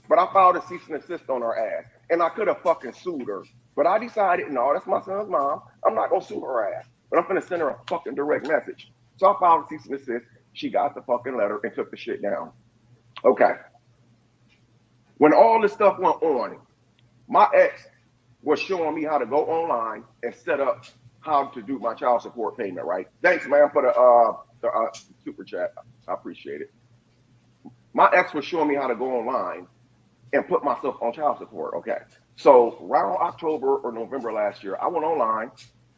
but I filed a cease and desist on her ass. And I could have fucking sued her. But I decided, no, that's my son's mom. I'm not gonna sue her ass. But I'm gonna send her a fucking direct message. So I filed a cease and desist. She got the fucking letter and took the shit down. Okay. When all this stuff went on, my ex was showing me how to go online and set up how to do my child support payment, right? Thanks, man, for the super chat. I appreciate it. My ex was showing me how to go online and put myself on child support, okay? So around October or November last year, I went online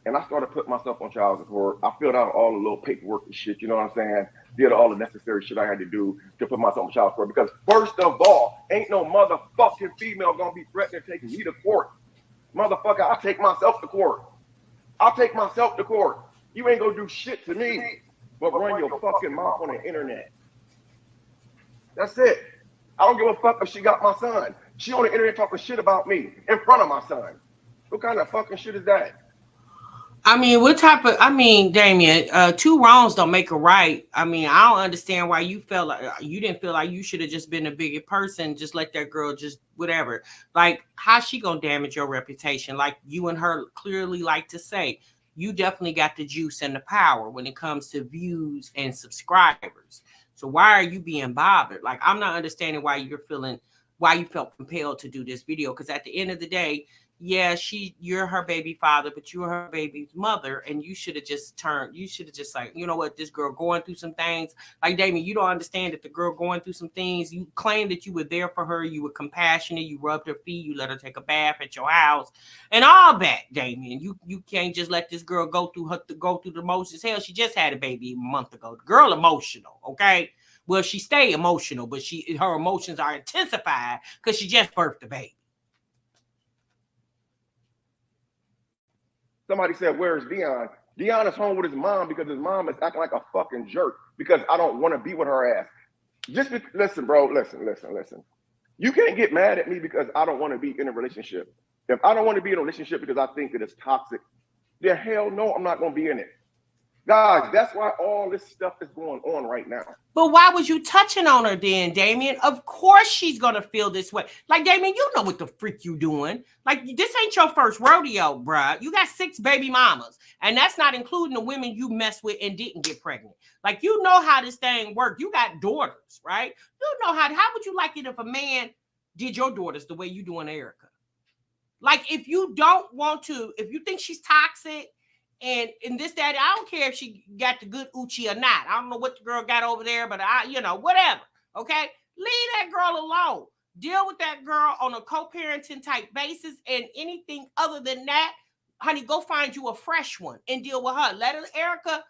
and I started putting myself on child support. I filled out all the little paperwork and shit, you know what I'm saying? Did all the necessary shit I had to do to put myself on child support because first of all, ain't no motherfucking female gonna be threatening taking me to court. Motherfucker, I'll take myself to court. I'll take myself to court. You ain't gonna do shit to me but run your fucking mouth on the internet. That's it. I don't give a fuck if she got my son. She on the internet talking shit about me in front of my son. What kind of fucking shit is that? I mean, Damien, two wrongs don't make a right. I mean, I don't understand why you felt like you didn't feel like you should have just been a bigger person, just let that girl just whatever. Like, how's she gonna damage your reputation? Like you and her clearly like to say, you definitely got the juice and the power when it comes to views and subscribers. So why are you being bothered? Like, I'm not understanding why you felt compelled to do this video. Because at the end of the day, yeah, you're her baby father, but you're her baby's mother, and you should have just like, you know what, this girl going through some things. Like, Damien, you don't understand that the girl going through some things. You claim that you were there for her, you were compassionate, you rubbed her feet, you let her take a bath at your house, and all that, Damien. You can't just let this girl go through the motions. Hell, she just had a baby a month ago. The girl emotional, okay? Well, she stay emotional, but her emotions are intensified because she just birthed a baby. Somebody said, where's Dion? Dion is home with his mom because his mom is acting like a fucking jerk because I don't want to be with her ass. Listen, bro, listen. You can't get mad at me because I don't want to be in a relationship. If I don't want to be in a relationship because I think that it's toxic, then hell no, I'm not going to be in it. Guys, that's why all this stuff is going on right now. But why was you touching on her then, Damien? Of course she's going to feel this way. Like, Damien, you know what the freak you doing. Like, this ain't your first rodeo, bruh. You got 6 baby mamas. And that's not including the women you messed with and didn't get pregnant. Like, you know how this thing works. You got daughters, right? You know how would you like it if a man did your daughters the way you doing Erica? Like, if you think she's toxic, and in this, that, I don't care if she got the good Uchi or not. I don't know what the girl got over there, but whatever. Okay? Leave that girl alone. Deal with that girl on a co-parenting type basis, and anything other than that, honey, go find you a fresh one and deal with her. Let Erica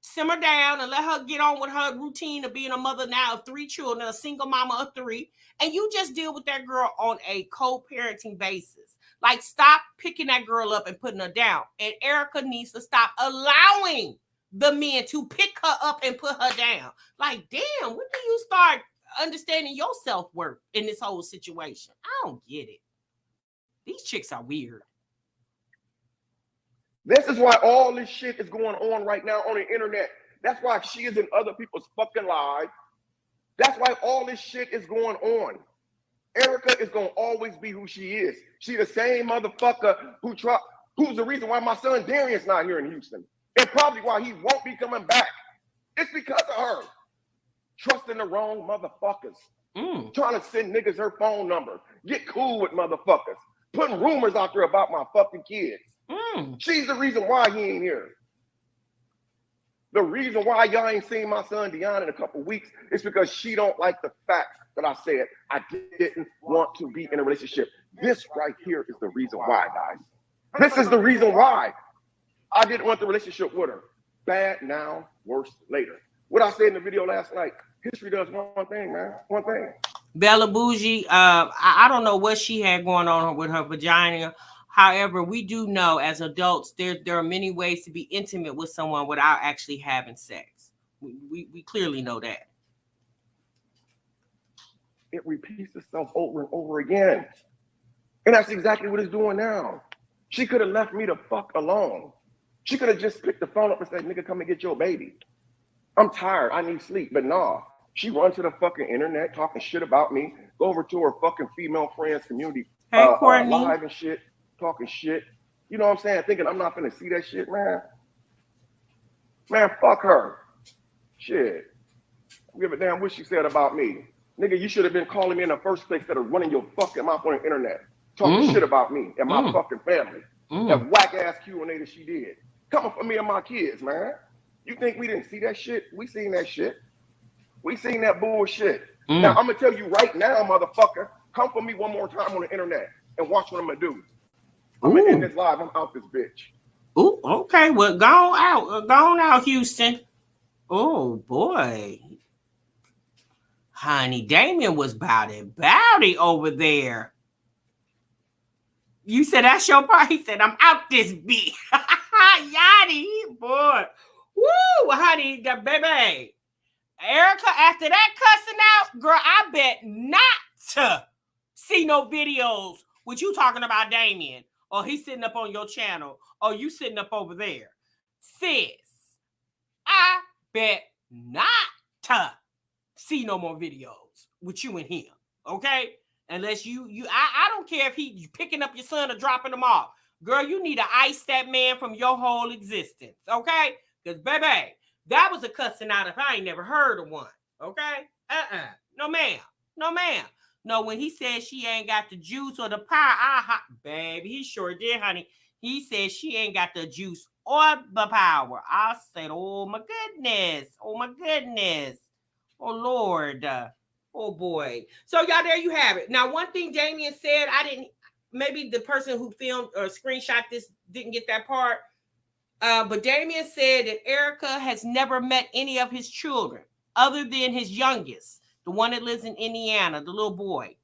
simmer down and let her get on with her routine of being a mother now of 3 children, a single mama of 3, and you just deal with that girl on a co-parenting basis. Like, stop picking that girl up and putting her down. And Erica needs to stop allowing the men to pick her up and put her down. Like, damn, when do you start understanding your self-worth in this whole situation? I don't get it. These chicks are weird. This is why all this shit is going on right now on the internet. That's why she is in other people's fucking lives. That's why all this shit is going on. Erica is going to always be who she is. She the same motherfucker who's the reason why my son Damien's not here in Houston. And probably why he won't be coming back. It's because of her. Trusting the wrong motherfuckers. Trying to send niggas her phone number, get cool with motherfuckers, putting rumors out there about my fucking kids. She's the reason why he ain't here. The reason why y'all ain't seen my son Dion in a couple weeks is because she don't like the fact that I said I didn't want to be in a relationship. This right here is the reason why, guys. This is the reason why I didn't want the relationship with her. Bad now, worse later. What I said in the video last night, history does one thing, man. One thing. Bella Bougie, I don't know what she had going on with her vagina. However, we do know as adults, there are many ways to be intimate with someone without actually having sex. We clearly know that. It repeats itself over and over again. And that's exactly what it's doing now. She could have left me the fuck alone. She could have just picked the phone up and said, nigga, come and get your baby. I'm tired. I need sleep. But nah, she runs to the fucking internet talking shit about me. Go over to her fucking female friends community. Hey, Courtney. Live and shit. Talking shit. You know what I'm saying? Thinking I'm not gonna see that shit, man. Man, fuck her. Shit. I give a damn what she said about me. Nigga, you should have been calling me in the first place instead of running your fucking mouth on the internet. Talking shit about me and my fucking family. That whack-ass Q&A that she did. Coming for me and my kids, man. You think we didn't see that shit? We seen that shit. We seen that bullshit. Now, I'm gonna tell you right now, motherfucker, come for me one more time on the internet and watch what I'm gonna do. I'm gonna end this live. I'm out this bitch. Ooh, okay. Well, go on out, Houston. Oh boy, honey, Damien was bowdy over there. You said that's your part. He said, "I'm out this bitch." Yachty, boy. Woo, honey, the Baebay. Erica, after that cussing out, girl, I bet not to see no videos with you talking about Damien. Or he's sitting up on your channel, or you sitting up over there. Sis, I bet not to see no more videos with you and him, okay? Unless I don't care if he's picking up your son or dropping him off. Girl, you need to ice that man from your whole existence, okay? Because, baby, that was a cussing out if I ain't never heard of one, okay? No, ma'am. No, ma'am. No, when he said she ain't got the juice or the power, baby, he sure did, honey. He said she ain't got the juice or the power. I said, oh, my goodness. Oh, my goodness. Oh, Lord. Oh, boy. So, y'all, there you have it. Now, one thing Damien said, maybe the person who filmed or screenshot this didn't get that part. But Damien said that Erica has never met any of his children other than his youngest. The one that lives in Indiana, the little boy.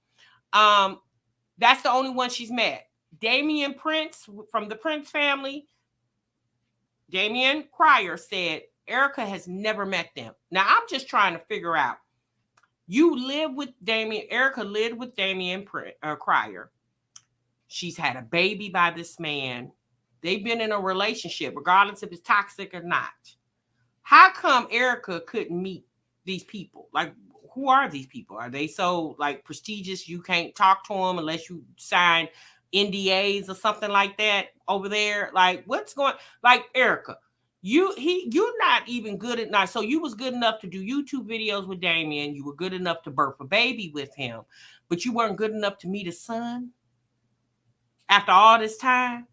That's the only one she's met. Damien Prince from the Prince family, Damien Crier said Erica has never met them. Now, I'm just trying to figure out. You live with Damien. Erica lived with Damien Crier. She's had a baby by this man. They've been in a relationship, regardless if it's toxic or not. How come Erica couldn't meet these people? Like, who are these people? Are they so like prestigious you can't talk to them unless you sign NDAs or something like that over there? Like, what's going? Like, Erica, you're not even good enough. So you was good enough to do YouTube videos with Damien. You were good enough to birth a baby with him, but you weren't good enough to meet his son after all this time.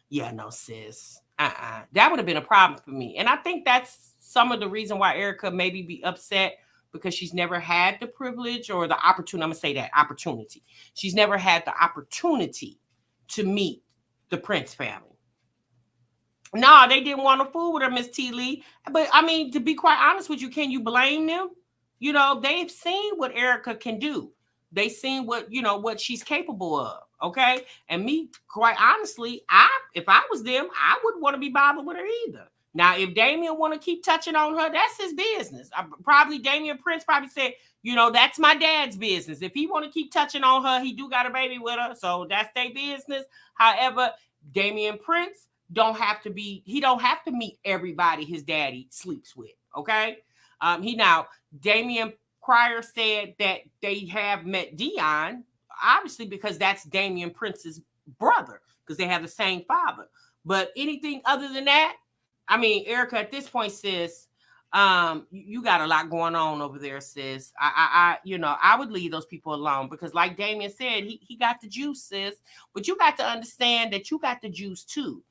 Yeah, no, sis. That would have been a problem for me, and I think that's some of the reason why Erica maybe be upset. Because she's never had the privilege or the opportunity. I'm going to say that, opportunity. She's never had the opportunity to meet the Prince family. No, they didn't want to fool with her, Miss T. Lee. But, I mean, to be quite honest with you, can you blame them? You know, they've seen what Erica can do. They've seen what she's capable of, okay? And me, quite honestly, if I was them, I wouldn't want to be bothered with her either. Now, if Damien want to keep touching on her, that's his business. Damien Prince probably said, that's my dad's business. If he want to keep touching on her, he do got a baby with her, so that's their business. However, Damien Prince don't have to meet everybody his daddy sleeps with, okay? Damien Crier said that they have met Dion, obviously because that's Damien Prince's brother, because they have the same father. But anything other than that, I mean, Erica, at this point, says, You got a lot going on over there, sis. I would leave those people alone because, like Damien said, he got the juice, sis. But you got to understand that you got the juice too.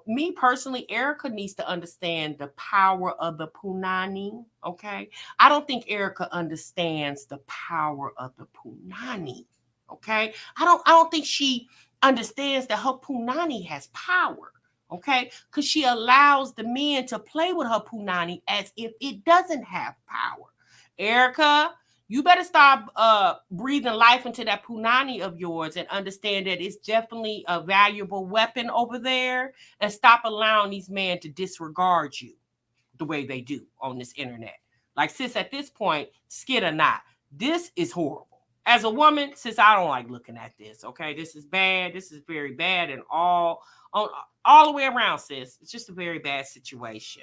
Me personally, Erica needs to understand the power of the punani. Okay, I don't think Erica understands the power of the punani. Okay, I don't think she understands that her punani has power. Okay, because she allows the men to play with her punani as if it doesn't have power. Erica, you better start breathing life into that punani of yours and understand that it's definitely a valuable weapon over there, and stop allowing these men to disregard you the way they do on this internet. Like, sis, at this point, skid or not, this is horrible. As a woman, sis, I don't like looking at this. Okay, this is bad. This is very bad, and all the way around, sis. It's just a very bad situation.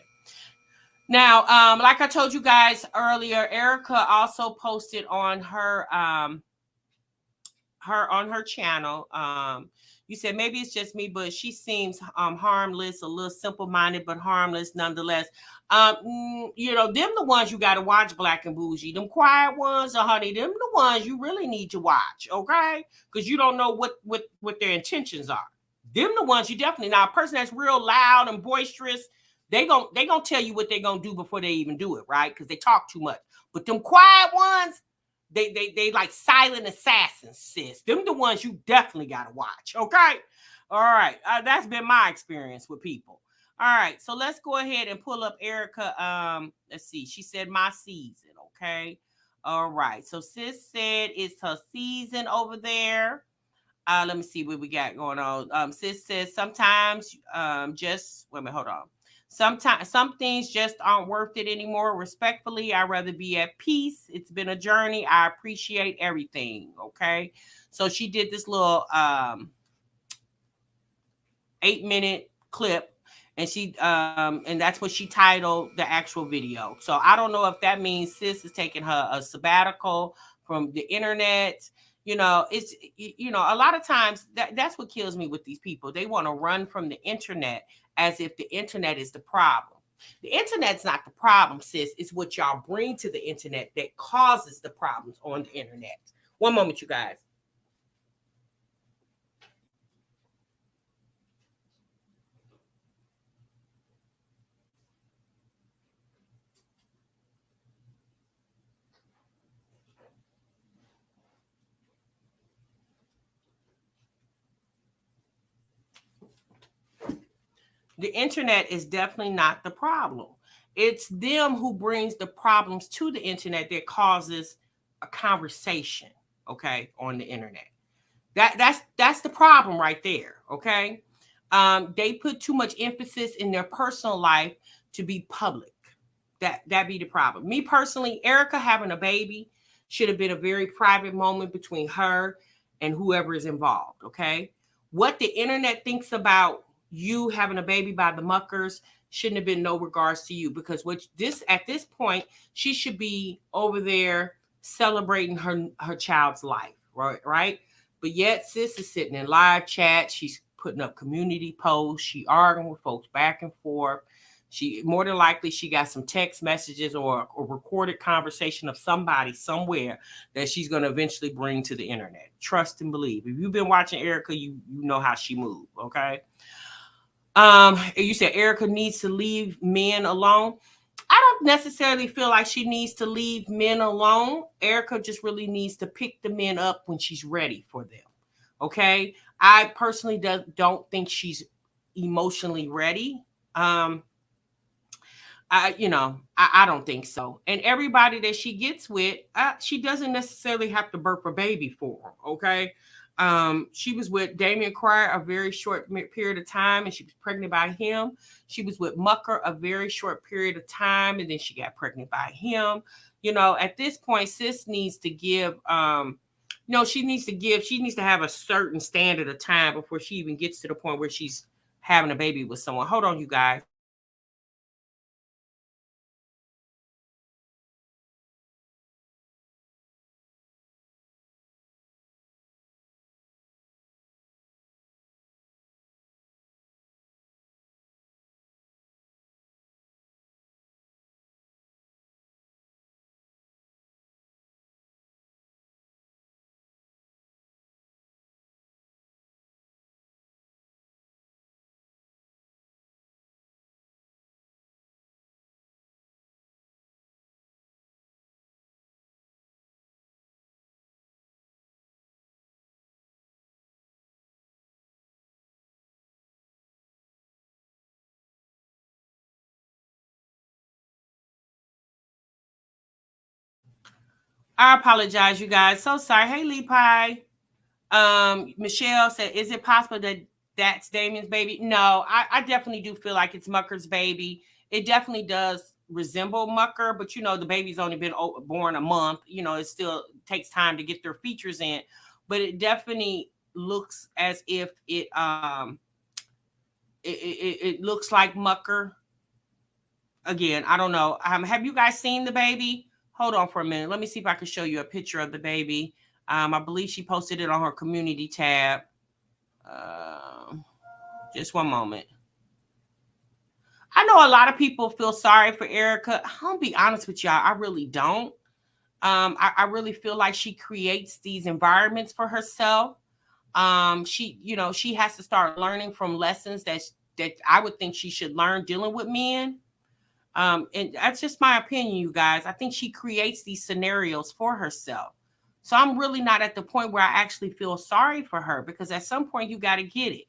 Now, like I told you guys earlier, Erica also posted on her channel. You said maybe it's just me, but she seems harmless, a little simple-minded, but harmless nonetheless. Them the ones you got to watch, Black and Bougie. Them quiet ones, honey, them the ones you really need to watch, okay? Because you don't know what their intentions are. Them the ones you definitely, now a person that's real loud and boisterous, they gonna tell you what they're gonna do before they even do it, right? Because they talk too much. But them quiet ones, they like silent assassins, sis. Them the ones you definitely gotta watch, okay? All right, that's been my experience with people. All right, so let's go ahead and pull up Erica. Let's see. She said my season, okay? All right, so sis said it's her season over there. Let me see what we got going on. Sis says sometimes just wait a minute, hold on. Sometimes some things just aren't worth it anymore. Respectfully, I'd rather be at peace. It's been a journey. I appreciate everything. Okay. So she did this little 8-minute clip, and she and that's what she titled the actual video. So I don't know if that means sis is taking her a sabbatical from the internet. It's a lot of times that's what kills me with these people. They want to run from the internet as if the internet is the problem. The internet's not the problem, sis. It's what y'all bring to the internet that causes the problems on the internet. One moment, you guys. The internet is definitely not the problem. It's them who brings the problems to the internet that causes a conversation, okay, on the internet. That's the problem right there, okay? They put too much emphasis in their personal life to be public. That be the problem. Me personally, Erica having a baby should have been a very private moment between her and whoever is involved, okay? What the internet thinks about you having a baby by the Muckers shouldn't have been no regards to you, because at this point, she should be over there celebrating her child's life, right? But yet sis is sitting in live chat. She's putting up community posts. She arguing with folks back and forth. She more than likely she got some text messages or a recorded conversation of somebody somewhere that she's going to eventually bring to the internet. Trust and believe. If you've been watching Erica, you know how she moved, okay? You said Erica needs to leave men alone. I don't necessarily feel like she needs to leave men alone. Erica just really needs to pick the men up when she's ready for them. Okay. I personally don't think she's emotionally ready. I don't think so. And everybody that she gets with, she doesn't necessarily have to birth a baby for them. Okay. She was with Damien a very short period of time, and she was pregnant by him. She was with Mucker a very short period of time, and then she got pregnant by him. At this point, sis needs to give, she needs to have a certain standard of time before she even gets to the point where she's having a baby with someone. Hold on, you guys. I apologize, you guys. So sorry. Hey, Lee Pie. Michelle said, is it possible that that's Damien's baby? No, I definitely do feel like it's Mucker's baby. It definitely does resemble Mucker, but you know, the baby's only been born a month. You know, it still takes time to get their features in, but it definitely looks as if it looks like Mucker. Again, I don't know. Have you guys seen the baby? Hold on for a minute. Let me see if I can show you a picture of the baby. I believe she posted it on her community tab. Just one moment. I know a lot of people feel sorry for Erica. I'll be honest with y'all. I really don't. I really feel like she creates these environments for herself. She has to start learning from lessons that I would think she should learn dealing with men. And that's just my opinion, you guys. I think she creates these scenarios for herself. So I'm really not at the point where I actually feel sorry for her, because at some point you got to get it.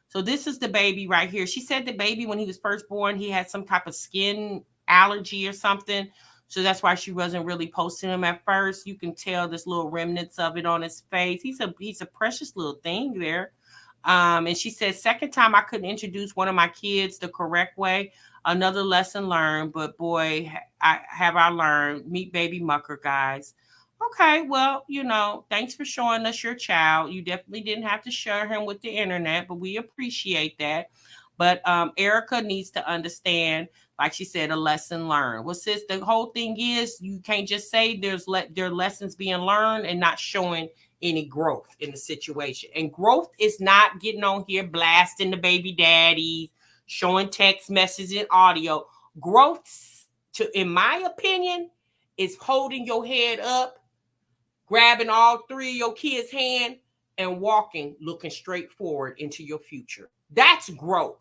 So this is the baby right here. She said the baby, when he was first born, he had some type of skin allergy or something. So that's why she wasn't really posting him at first. You can tell there's little remnants of it on his face. He's a precious little thing there. And she said, second time I couldn't introduce one of my kids the correct way. Another lesson learned, but boy, I learned. Meet baby Mucker, guys. Okay, well, thanks for showing us your child. You definitely didn't have to share him with the internet, but we appreciate that. But Erica needs to understand, like she said, a lesson learned. Well, sis, the whole thing is you can't just say there are lessons being learned and not showing any growth in the situation. And growth is not getting on here blasting the baby daddies, showing text messages and audio. Growth, in my opinion, is holding your head up, grabbing all three of your kids' hand and walking, looking straight forward into your future. That's growth.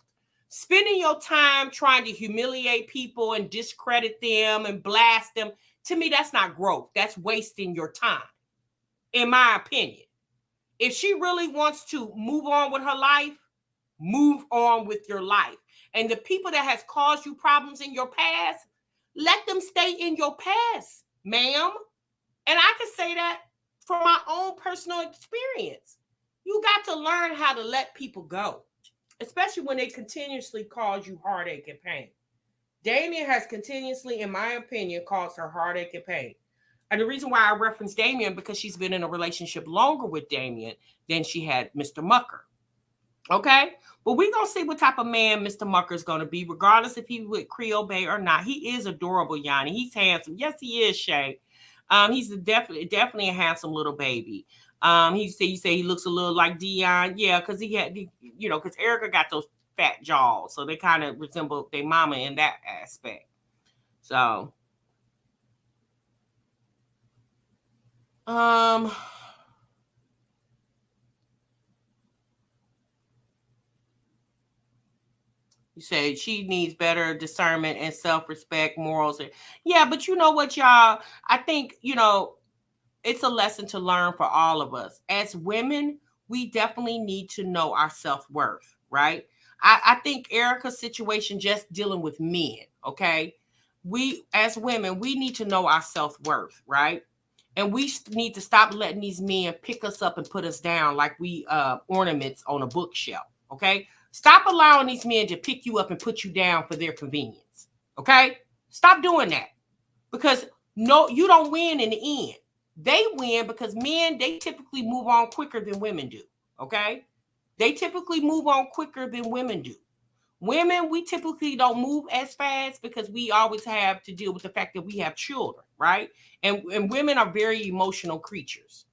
Spending your time trying to humiliate people and discredit them and blast them, to me, that's not growth. That's wasting your time, in my opinion. If she really wants to move on with her life, move on with your life. And the people that has caused you problems in your past, let them stay in your past, ma'am. And I can say that from my own personal experience. You got to learn how to let people go, especially when they continuously cause you heartache and pain. Damien has continuously, in my opinion, caused her heartache and pain. And the reason why I reference Damien, because she's been in a relationship longer with Damien than she had Mr. Mucker. Okay? But we're going to see what type of man Mr. Mucker is going to be, regardless if he's with Creole Bay or not. He is adorable, Yanni. He's handsome. Yes, he is, Shay. He's definitely a handsome little baby. You say he looks a little like Dion. Yeah, because because Erica got those fat jaws. So they kind of resemble their mama in that aspect. So, you say she needs better discernment and self-respect, morals. Yeah, but you know what, y'all? I think, it's a lesson to learn for all of us. As women, we definitely need to know our self-worth, right? I think Erica's situation just dealing with men, okay? We, as women, we need to know our self-worth, right? And we need to stop letting these men pick us up and put us down like we ornaments on a bookshelf, okay? Stop allowing these men to pick you up and put you down for their convenience, okay? Stop doing that, because no, you don't win in the end. They win because men, they typically move on quicker than women do, okay? They typically move on quicker than women do. Women, we typically don't move as fast because we always have to deal with the fact that we have children, right? And women are very emotional creatures.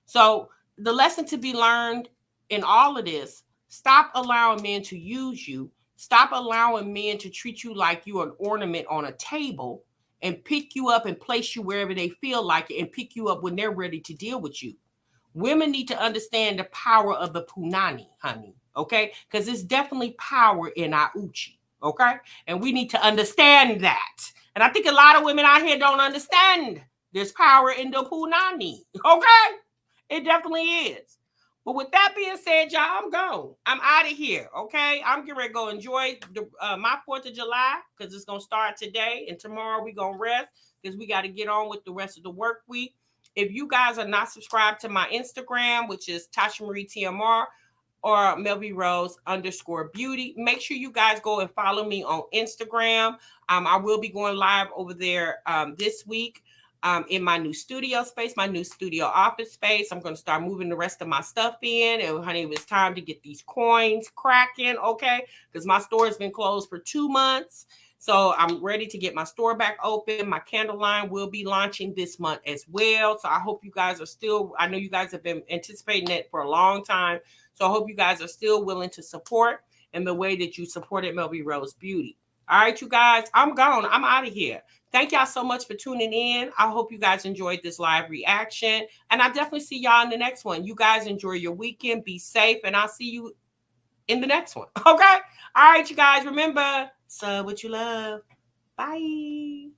So the lesson to be learned in all of this, stop allowing men to use you. Stop allowing men to treat you like you're an ornament on a table and pick you up and place you wherever they feel like it and pick you up when they're ready to deal with you. Women need to understand the power of the punani, honey, okay? Because there's definitely power in our uchi, okay? And we need to understand that. And I think a lot of women out here don't understand there's power in the punani, okay? It definitely is. But with that being said, y'all, I'm gone. I'm out of here, okay? I'm getting ready to go enjoy my 4th of July because it's going to start today. And tomorrow we're going to rest because we got to get on with the rest of the work week. If you guys are not subscribed to my Instagram, which is Tasha Marie TMR or MELVIROSE_BEAUTY, make sure you guys go and follow me on Instagram. I will be going live over there this week. In my new studio space, my new studio office space. I'm going to start moving the rest of my stuff in. And honey, it was time to get these coins cracking, okay? Because my store has been closed for 2 months. So I'm ready to get my store back open. My candle line will be launching this month as well. So I hope you guys are still, I know you guys have been anticipating it for a long time. So I hope you guys are still willing to support in the way that you supported Melvirose Beauty. All right, you guys, I'm gone. I'm out of here. Thank y'all so much for tuning in. I hope you guys enjoyed this live reaction. And I definitely see y'all in the next one. You guys enjoy your weekend. Be safe. And I'll see you in the next one. Okay? All right, you guys. Remember, sub what you love. Bye.